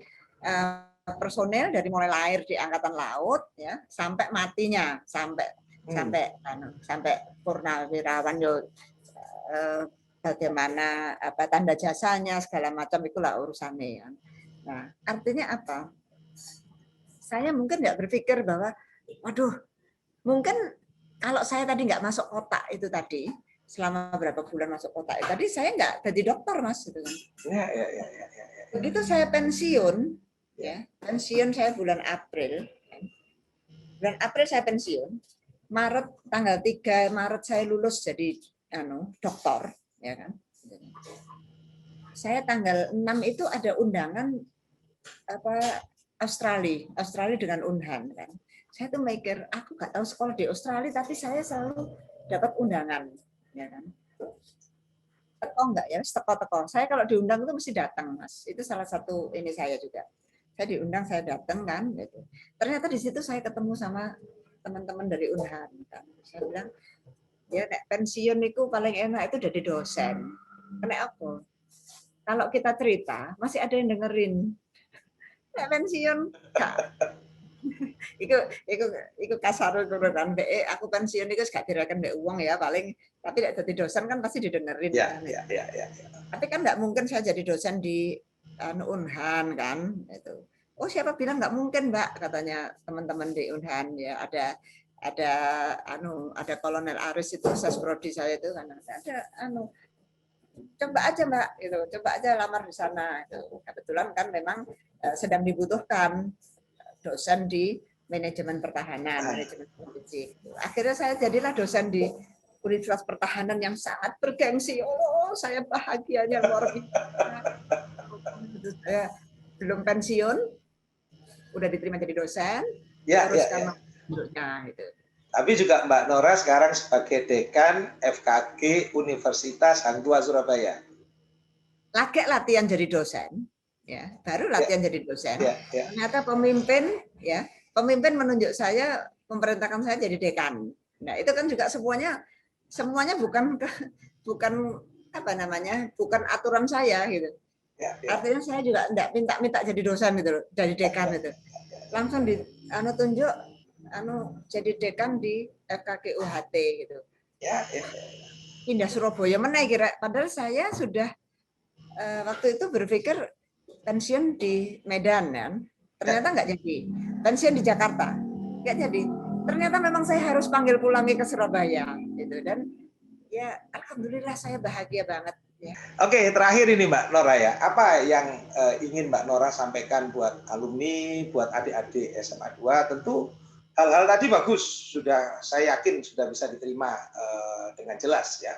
personel dari mulai lahir di Angkatan Laut ya sampai matinya, sampai purnawirawan bagaimana tanda jasanya segala macam itulah urusannya ya. Nah, artinya apa? Saya mungkin nggak berpikir bahwa waduh, mungkin kalau saya tadi nggak masuk kota itu tadi, selama berapa bulan masuk kota itu tadi saya nggak jadi dokter, Mas, gitu kan. Ya. Begitu saya pensiun, ya, pensiun saya bulan April. Bulan April saya pensiun. Maret tanggal 3 Maret saya lulus jadi dokter, ya kan. Saya tanggal 6 itu ada undangan Australia dengan Unhan kan. Saya tuh mikir, aku nggak tahu sekolah di Australia, tapi saya selalu dapat undangan, ya kan. Teko enggak ya, teko-teko. Saya kalau diundang itu mesti datang, Mas. Itu salah satu ini saya juga. Saya diundang, saya datang kan. Gitu. Ternyata di situ saya ketemu sama teman-teman dari Unhan. Kan. Saya bilang, ya pensiun itu paling enak itu jadi dosen. Kenapa apa? Kalau kita cerita, masih ada yang dengerin. Pensiun, Iku kasar kan aku pensiun itu gak dirakan mbek uang ya paling, tapi tidak jadi dosen kan pasti didengerin kan. Ya. Tapi kan nggak mungkin saya jadi dosen di Unhan kan itu. Oh siapa bilang nggak mungkin Mbak, katanya teman-teman di Unhan ya, ada Kolonel Aris itu sasprodi saya itu kan ada coba aja Mbak gitu, coba aja lamar di sana itu. Kebetulan kan memang sedang dibutuhkan dosen di manajemen pertahanan, manajemen politik. Akhirnya saya jadilah dosen di Universitas Pertahanan yang sangat bergengsi. Oh, saya bahagianya luar biasa. Saya belum pensiun, udah diterima jadi dosen, teruskan menurutnya itu. Tapi juga Mbak Nora sekarang sebagai dekan FKG Universitas Hang Tuah Surabaya. Lagi latihan jadi dosen, ya, baru latihan jadi dosen. Ternyata pemimpin menunjuk saya, memerintahkan saya jadi dekan. Nah, itu kan juga semuanya bukan bukan aturan saya gitu. Artinya saya juga enggak minta jadi dosen gitu, jadi dekan itu. Langsung tunjuk jadi dekan di FKG UHT gitu. Pindah Surabaya mana kira, padahal saya sudah waktu itu berpikir pensiun di Medan kan. Ternyata nggak jadi. Pensiun di Jakarta. Nggak jadi. Ternyata memang saya harus panggil pulang ke Surabaya gitu. Dan ya alhamdulillah saya bahagia banget Oke, terakhir ini Mbak Nora ya. Apa yang ingin Mbak Nora sampaikan buat alumni, buat adik-adik SMA 2? Tentu hal-hal tadi bagus, sudah saya yakin sudah bisa diterima dengan jelas ya.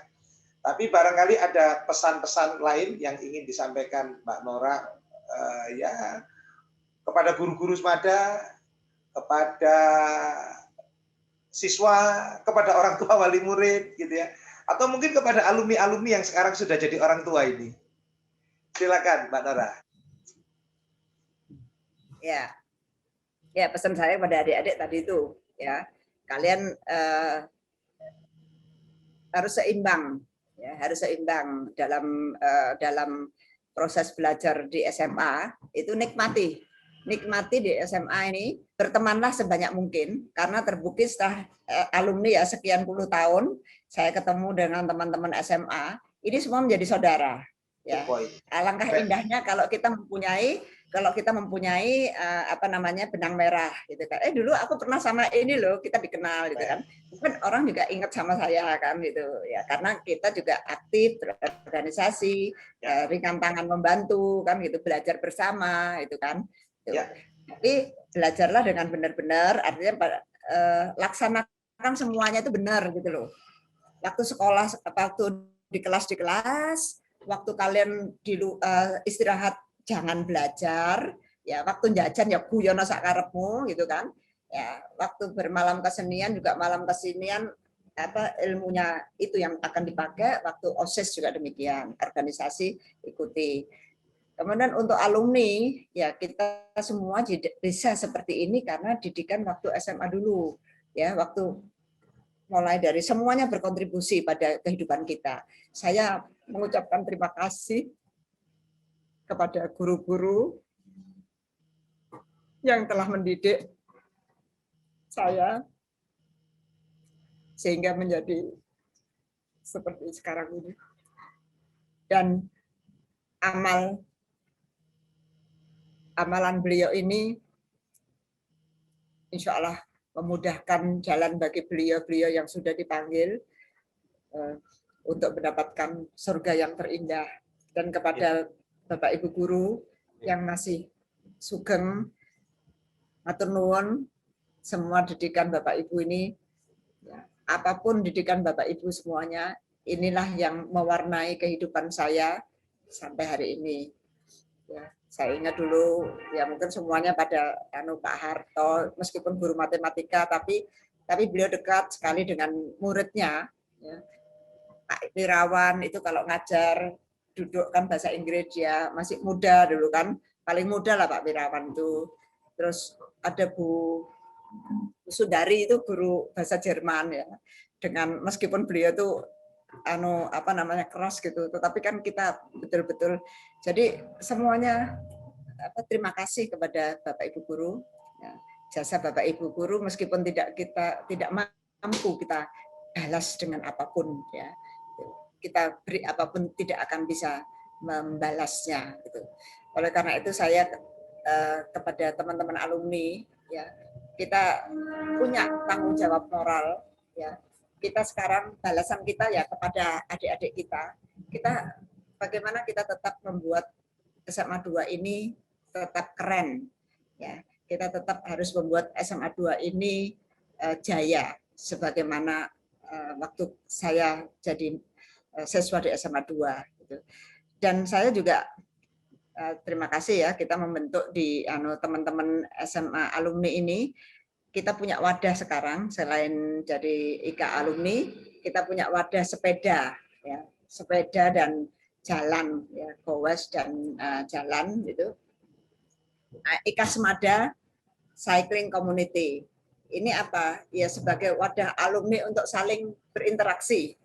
Tapi barangkali ada pesan-pesan lain yang ingin disampaikan Mbak Nora ya kepada guru-guru semada, kepada siswa, kepada orang tua wali murid gitu ya. Atau mungkin kepada alumni-alumni yang sekarang sudah jadi orang tua ini. Silakan Mbak Nora. Ya, ya pesan saya pada adik-adik tadi itu ya, kalian harus seimbang, ya harus seimbang dalam proses belajar di SMA itu nikmati di SMA ini, bertemanlah sebanyak mungkin karena terbukti setelah alumni ya sekian puluh tahun saya ketemu dengan teman-teman SMA ini semua menjadi saudara ya. Alangkah indahnya kalau kita mempunyai apa namanya benang merah gitu kan. Dulu aku pernah sama ini loh, kita dikenal gitu kan. Mungkin orang juga ingat sama saya kan gitu ya, karena kita juga aktif berorganisasi, ringan tangan membantu kan gitu, belajar bersama itu kan. Ya. Tapi belajarlah dengan benar-benar, artinya laksanakan semuanya itu benar gitu loh. Waktu sekolah, waktu di kelas, waktu kalian istirahat jangan belajar, ya waktu jajan ya guyono sak karepmu gitu kan. Ya, waktu bermalam kesenian juga malam kesenian apa ilmunya itu yang akan dipakai, waktu OSIS juga demikian, organisasi ikuti. Kemudian untuk alumni, ya kita semua bisa seperti ini karena didikan waktu SMA dulu, ya waktu mulai dari semuanya berkontribusi pada kehidupan kita. Saya mengucapkan terima kasih kepada guru-guru yang telah mendidik saya sehingga menjadi seperti sekarang ini. Dan amalan beliau ini insya Allah memudahkan jalan bagi beliau-beliau yang sudah dipanggil untuk mendapatkan surga yang terindah. Dan kepada Bapak Ibu Guru yang masih sugeng, matur nuwun, semua didikan Bapak Ibu ini, apapun didikan Bapak Ibu semuanya, inilah yang mewarnai kehidupan saya sampai hari ini. Ya, saya ingat dulu ya mungkin semuanya pada Pak Harto meskipun guru matematika tapi beliau dekat sekali dengan muridnya ya. Pak Wirawan itu kalau ngajar duduk kan bahasa Inggris ya, masih muda dulu kan, paling muda lah Pak Wirawan itu. Terus ada Bu Sundari itu guru bahasa Jerman ya, dengan meskipun beliau tuh apa namanya keras gitu, tetapi kan kita betul-betul jadi semuanya terima kasih kepada Bapak Ibu Guru, ya, jasa Bapak Ibu Guru meskipun kita tidak mampu kita balas dengan apapun ya, kita beri apapun tidak akan bisa membalasnya gitu. Oleh karena itu saya kepada teman-teman alumni ya, kita punya tanggung jawab moral ya. Kita sekarang balasan kita ya kepada adik-adik kita bagaimana kita tetap membuat SMA 2 ini tetap keren ya. Kita tetap harus membuat SMA 2 ini jaya sebagaimana waktu saya jadi siswa di SMA 2 gitu. Dan saya juga terima kasih ya kita membentuk di teman-teman SMA alumni ini. Kita punya wadah sekarang selain jadi IKA alumni, kita punya wadah sepeda ya, sepeda dan jalan ya, gowes dan jalan gitu. IKA Semada Cycling Community. Ini apa? Ya sebagai wadah alumni untuk saling berinteraksi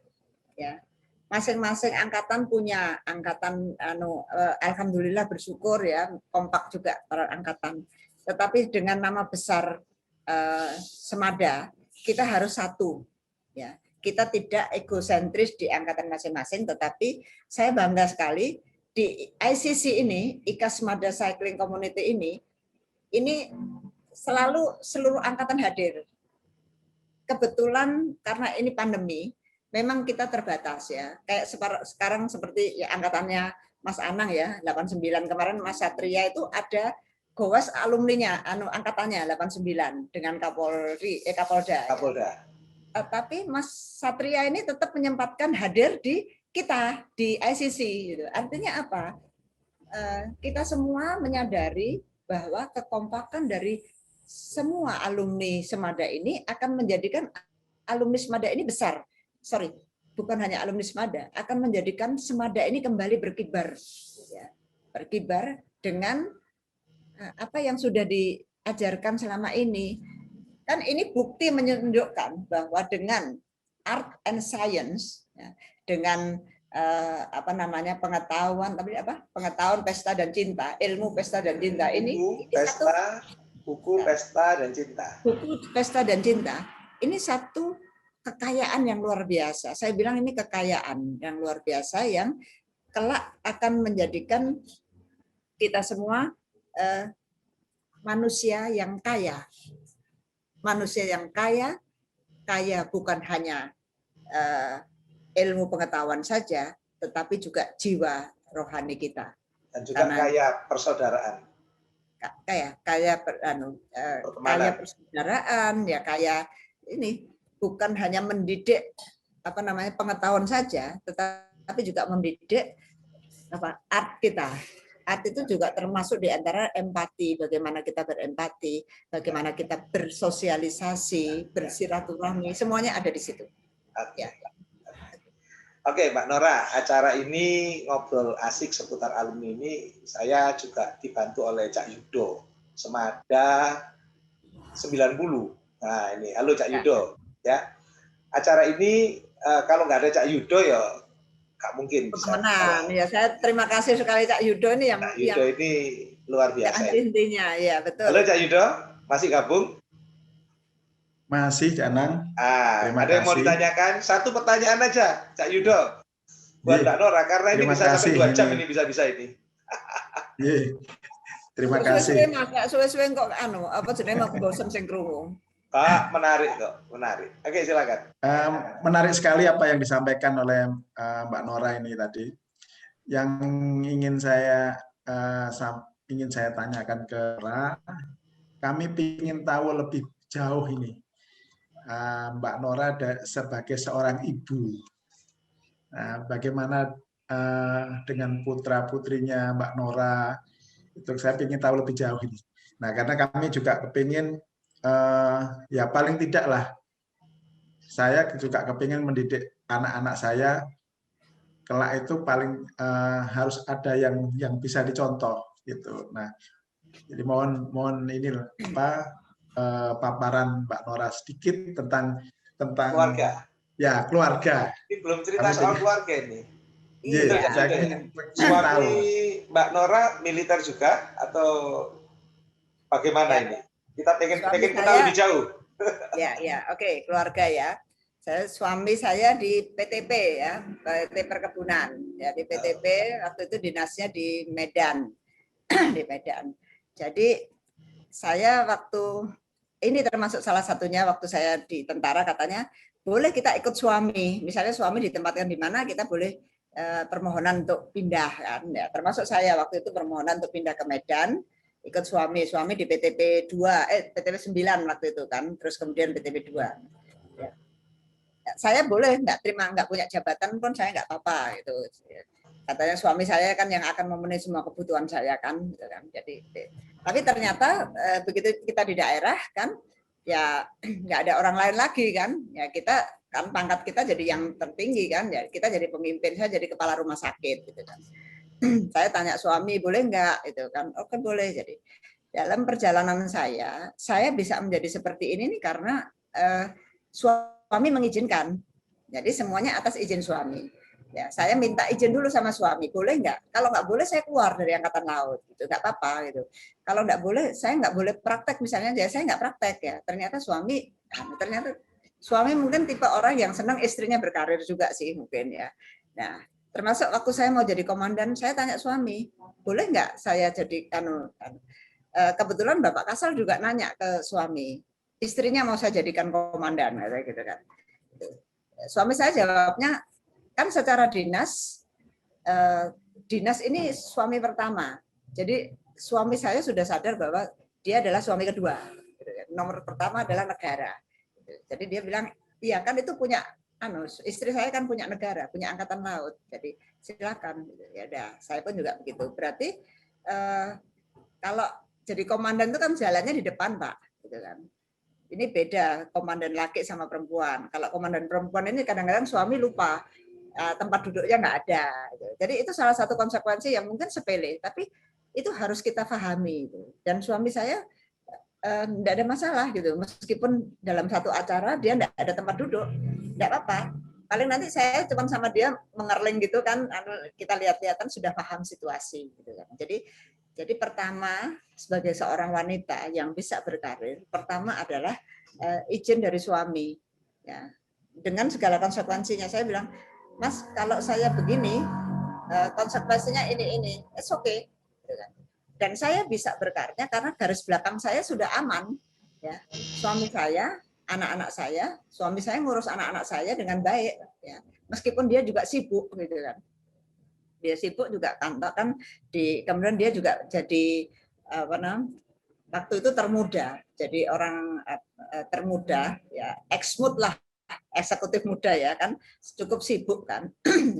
ya. Masing-masing angkatan punya angkatan alhamdulillah bersyukur ya, kompak juga para angkatan. Tetapi dengan nama besar Semada, kita harus satu. Ya, kita tidak egosentris di angkatan masing-masing, tetapi saya bangga sekali di ICC ini, IKA Semada Cycling Community ini selalu seluruh angkatan hadir. Kebetulan karena ini pandemi, memang kita terbatas ya. Kayak sekarang seperti ya angkatannya Mas Anang ya, 89 kemarin Mas Satria itu ada Gowas alumninya, angkatannya 89 dengan Kapolda. Kapolda. Tapi Mas Satria ini tetap menyempatkan hadir di kita di ICC. Gitu. Artinya apa? Kita semua menyadari bahwa kekompakan dari semua alumni Semada ini akan menjadikan alumni Semada ini besar. Sorry, bukan hanya alumni Semada, akan menjadikan Semada ini kembali berkibar. Ya, berkibar dengan apa yang sudah diajarkan selama ini. Kan ini bukti menunjukkan bahwa dengan art and science, ya, dengan apa namanya pengetahuan, tapi apa pengetahuan, pesta dan cinta, ilmu, pesta dan cinta buku, pesta, buku, pesta dan cinta. Buku, pesta dan cinta ini satu kekayaan yang luar biasa. Saya bilang ini kekayaan yang luar biasa yang kelak akan menjadikan kita semua manusia yang kaya. Manusia yang kaya bukan hanya ilmu pengetahuan saja, tetapi juga jiwa rohani kita. Dan juga kaya persaudaraan. Kaya persaudaraan, ya kaya ini bukan hanya mendidik apa namanya pengetahuan saja, tetapi juga mendidik apa art kita. Art itu juga termasuk di antara empati, bagaimana kita berempati, bagaimana kita bersosialisasi, bersiraturahmi, semuanya ada di situ. Ya. Oke, Mbak Nora, acara ini ngobrol asik seputar alumni ini, saya juga dibantu oleh Cak Yudo, Semada 90. Nah ini, halo Cak Yudo. Ya, acara ini kalau nggak ada Cak Yudo ya nggak mungkin bisa. Ya, saya terima kasih sekali Cak Yudo ini yang Cak Yudo ini luar biasa. Intinya, ya betul. Halo Cak Yudo, masih gabung? Masih, Cak Anang. Ada yang mau ditanyakan? Satu pertanyaan aja, Cak Yudo. Buat Mbak Nora, karena ini bisa sampai 2 jam ini bisa-bisa ini. Terima kasih. Suwe-suwe kok apa jenenge mau bosen sing krungu. Pak, menarik kok, menarik. Oke, silakan. Menarik sekali apa yang disampaikan oleh Mbak Nora ini tadi. Yang ingin saya tanyakan ke Nora, kami ingin tahu lebih jauh ini. Mbak Nora sebagai seorang ibu, bagaimana dengan putra-putrinya Mbak Nora, itu saya ingin tahu lebih jauh ini. Nah, karena kami juga kepingin, ya paling tidak lah, saya juga kepingin mendidik anak-anak saya, kelak itu paling harus ada yang bisa dicontoh gitu. Nah, jadi mohon ini apa paparan Mbak Nora sedikit tentang keluarga. Ya, keluarga. Ini belum cerita soal keluarga ini. Iya. Suami Mbak Nora militer juga atau bagaimana ini? Kita pengen tahu lebih jauh. Ya, oke, keluarga ya. Suami saya di PTP ya, PT Perkebunan. Ya, di PTP waktu itu dinasnya di Medan. Di Medan. Jadi saya waktu ini termasuk salah satunya waktu saya di tentara katanya boleh kita ikut suami. Misalnya suami ditempatkan di mana kita boleh permohonan untuk pindah kan. Ya, termasuk saya waktu itu permohonan untuk pindah ke Medan, ikut suami di PTP 2 PTP 9 waktu itu kan, terus kemudian PTP 2. Ya. Saya boleh nggak punya jabatan pun saya nggak apa-apa gitu. Katanya suami saya kan yang akan memenuhi semua kebutuhan saya kan, gitu kan. Jadi tapi ternyata begitu kita di daerah kan ya nggak ada orang lain lagi kan, ya kita kan pangkat kita jadi yang tertinggi kan, ya kita jadi pemimpin, saya jadi kepala rumah sakit gitu kan. Saya tanya suami boleh nggak itu kan, oh kan boleh. Jadi dalam perjalanan saya bisa menjadi seperti ini nih karena suami mengizinkan, jadi semuanya atas izin suami. Ya, saya minta izin dulu sama suami, boleh nggak? Kalau nggak boleh saya keluar dari angkatan laut, gitu, nggak apa-apa gitu. Kalau nggak boleh, saya nggak boleh praktek misalnya, ya saya nggak praktek ya. Ternyata suami mungkin tipe orang yang senang istrinya berkarir juga sih mungkin ya. Nah, termasuk waktu saya mau jadi komandan, saya tanya suami, boleh nggak saya jadi kebetulan Bapak Kasal juga nanya ke suami, istrinya mau saya jadikan komandan, gitu kan. Suami saya jawabnya, kan secara dinas, dinas ini suami pertama. Jadi suami saya sudah sadar bahwa dia adalah suami kedua. Nomor pertama adalah negara. Jadi dia bilang, iya kan itu punya, istri saya kan punya negara, punya angkatan laut. Jadi silakan. Ya udah, saya pun juga begitu. Berarti kalau jadi komandan itu kan jalannya di depan, Pak. Gitu kan. Ini beda komandan laki sama perempuan. Kalau komandan perempuan ini kadang-kadang suami lupa tempat duduknya nggak ada. Jadi itu salah satu konsekuensi yang mungkin sepele, tapi itu harus kita pahami. Dan suami saya tidak ada masalah gitu, meskipun dalam satu acara dia tidak ada tempat duduk, tidak apa-apa. Paling nanti saya cuma sama dia mengerling gitu kan, kita lihat-lihatan sudah paham situasi. Gitu kan. Jadi pertama sebagai seorang wanita yang bisa berkarir, pertama adalah izin dari suami. Ya. Dengan segala konsekuensinya, saya bilang, Mas, kalau saya begini, konsekuensinya ini, it's okay. Dan saya bisa berkarir karena garis belakang saya sudah aman. Ya. Suami saya, anak-anak saya, suami saya ngurus anak-anak saya dengan baik. Ya. Meskipun dia juga sibuk, gitu kan. Dia sibuk juga kantor kan, kemudian dia juga jadi waktu itu termuda, jadi orang termuda, ya ex-mud lah, eksekutif muda ya kan, cukup sibuk kan,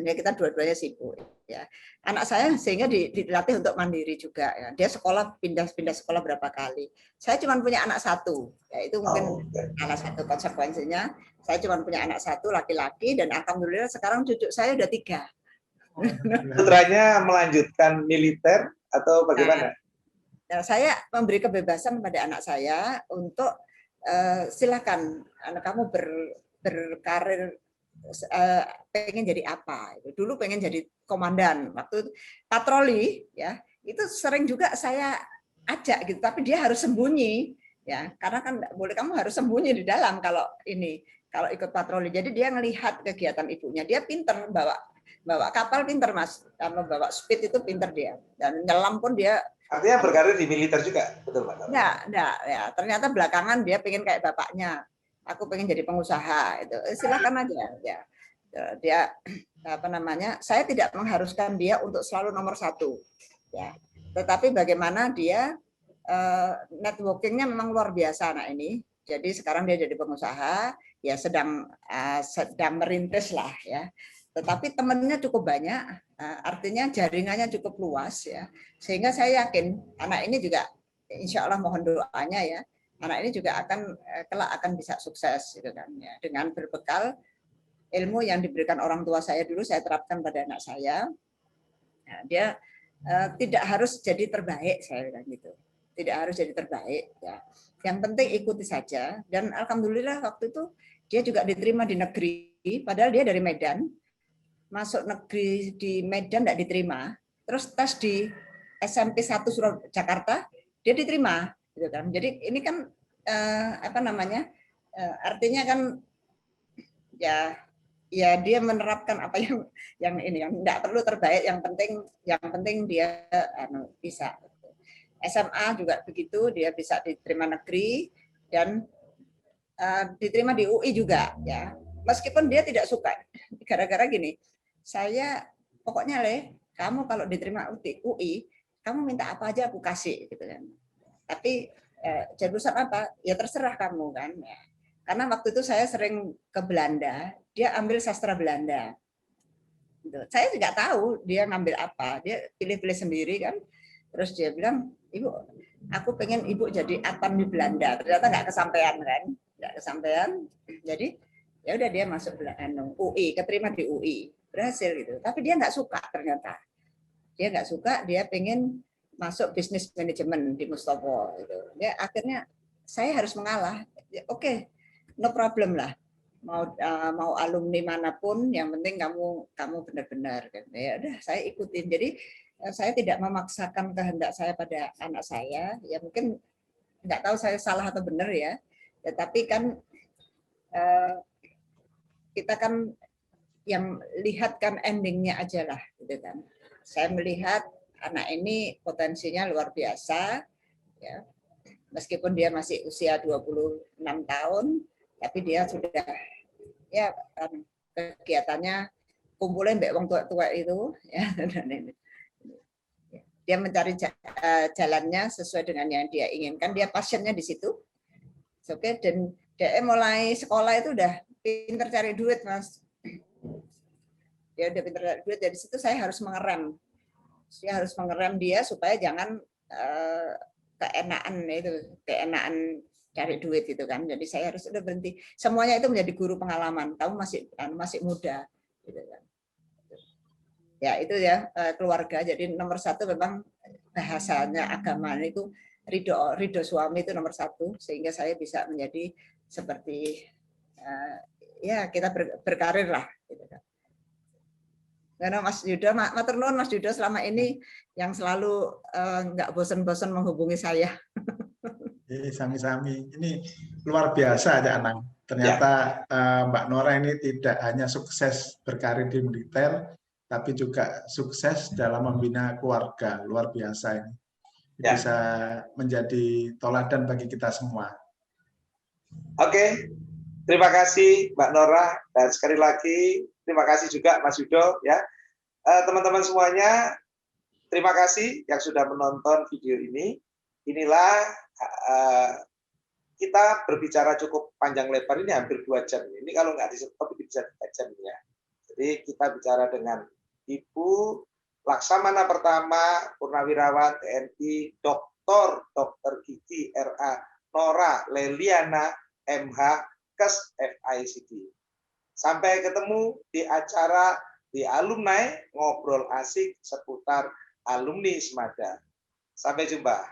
ya kita dua-duanya sibuk ya. Anak saya sehingga dilatih untuk mandiri juga ya. Dia sekolah pindah sekolah berapa kali. Saya cuma punya anak satu, ya itu mungkin salah satu konsekuensinya. Saya cuma punya anak satu laki-laki dan alhamdulillah sekarang cucu saya udah 3. Putranya melanjutkan militer atau bagaimana? Nah, saya memberi kebebasan kepada anak saya untuk silakan anak kamu berkarir, pengen jadi apa. Dulu pengen jadi komandan. Waktu patroli ya itu sering juga saya ajak gitu, tapi dia harus sembunyi ya, karena kan nggak boleh, kamu harus sembunyi di dalam kalau ikut patroli. Jadi dia ngelihat kegiatan ibunya, dia pinter bawa kapal, pinter Mas, kalau bawa speed itu pinter dia, dan nyelam pun dia. Artinya berkarir di militer juga, betul Pak? Enggak, ya. Ternyata belakangan dia pengen kayak bapaknya. Aku pengen jadi pengusaha itu. Silakan aja ya. Dia saya tidak mengharuskan dia untuk selalu nomor 1 ya. Tetapi bagaimana dia networkingnya memang luar biasa anak ini. Jadi sekarang dia jadi pengusaha, ya sedang merintis lah ya. Tetapi temannya cukup banyak, artinya jaringannya cukup luas ya, sehingga saya yakin anak ini juga, insya Allah mohon doanya ya, anak ini juga kelak akan bisa sukses gitu kan ya, dengan berbekal ilmu yang diberikan orang tua saya dulu saya terapkan pada anak saya. Nah, dia tidak harus jadi terbaik, saya bilang gitu, tidak harus jadi terbaik ya. Yang penting ikuti saja, dan alhamdulillah waktu itu dia juga diterima di negeri, padahal dia dari Medan. Masuk negeri di Medan tidak diterima, terus tes di SMP 1 Jakarta dia diterima, gitu kan. Jadi ini kan artinya kan ya dia menerapkan apa yang tidak perlu terbaik, yang penting dia bisa. SMA juga begitu, dia bisa diterima negeri dan diterima di UI juga ya. Meskipun dia tidak suka, gara-gara gini. Saya pokoknya kamu kalau diterima UI, kamu minta apa aja aku kasih gitu kan. Tapi jurusan apa? Ya terserah kamu kan. Ya. Karena waktu itu saya sering ke Belanda, dia ambil sastra Belanda. Gitu. Saya juga tahu dia ngambil apa, dia pilih-pilih sendiri kan. Terus dia bilang, Ibu, aku pengen Ibu jadi adpan di Belanda. Ternyata nggak kesampaian kan, nggak kesampaian. Jadi ya udah dia masuk UI, keterima di UI. Berhasil gitu, tapi dia nggak suka ternyata. Dia nggak suka, dia pengen masuk bisnis manajemen di Mustopo. Gitu. Ya akhirnya saya harus mengalah. Ya, Oke, no problem lah. Mau alumni manapun, yang penting kamu benar-benar. Gitu. Ya udah, saya ikutin. Jadi saya tidak memaksakan kehendak saya pada anak saya. Ya mungkin nggak tahu saya salah atau benar ya. Tetapi kan kita kan yang lihat kan endingnya aja lah gitu kan. Saya melihat anak ini potensinya luar biasa ya. Meskipun dia masih usia 26 tahun tapi dia sudah ya kegiatannya kumpulin mbak wong tua-tua itu ya. Dia mencari jalannya sesuai dengan yang dia inginkan, dia passionnya di situ. Oke, dan dia mulai sekolah itu udah pinter cari duit, Mas. Dia udah pinter cari duit, dari situ saya harus mengerem. Saya harus mengerem dia supaya jangan keenaan cari duit itu kan. Jadi saya harus udah berhenti. Semuanya itu menjadi guru pengalaman. Kamu masih muda, gitu kan. Ya itu ya keluarga. Jadi nomor satu memang bahasanya agama itu ridho suami itu nomor satu, sehingga saya bisa menjadi seperti ya kita berkarir lah. Gitu kan. Karena Mas Yudo, matur nuwun Mas Yudo selama ini yang selalu nggak bosan-bosan menghubungi saya. Sami-sami. Ini luar biasa aja Anang. Ternyata Mbak Nora ini tidak hanya sukses berkarir di militer, tapi juga sukses dalam membina keluarga. Luar biasa ini. Bisa menjadi toladan bagi kita semua. Oke, terima kasih Mbak Nora, dan sekali lagi terima kasih juga Mas Yudo ya. Teman-teman semuanya, terima kasih yang sudah menonton video ini. Inilah kita berbicara cukup panjang lebar, ini hampir 2 jam. Ini kalau nggak di-stop bisa 3 jam ya. Jadi kita bicara dengan Ibu Laksamana Pertama Purnawirawan TNI Dr. Gigi RA Nora Leliana MH Kes FICD. Sampai ketemu di acara di alumni ngobrol asik seputar alumni Semada. Sampai jumpa.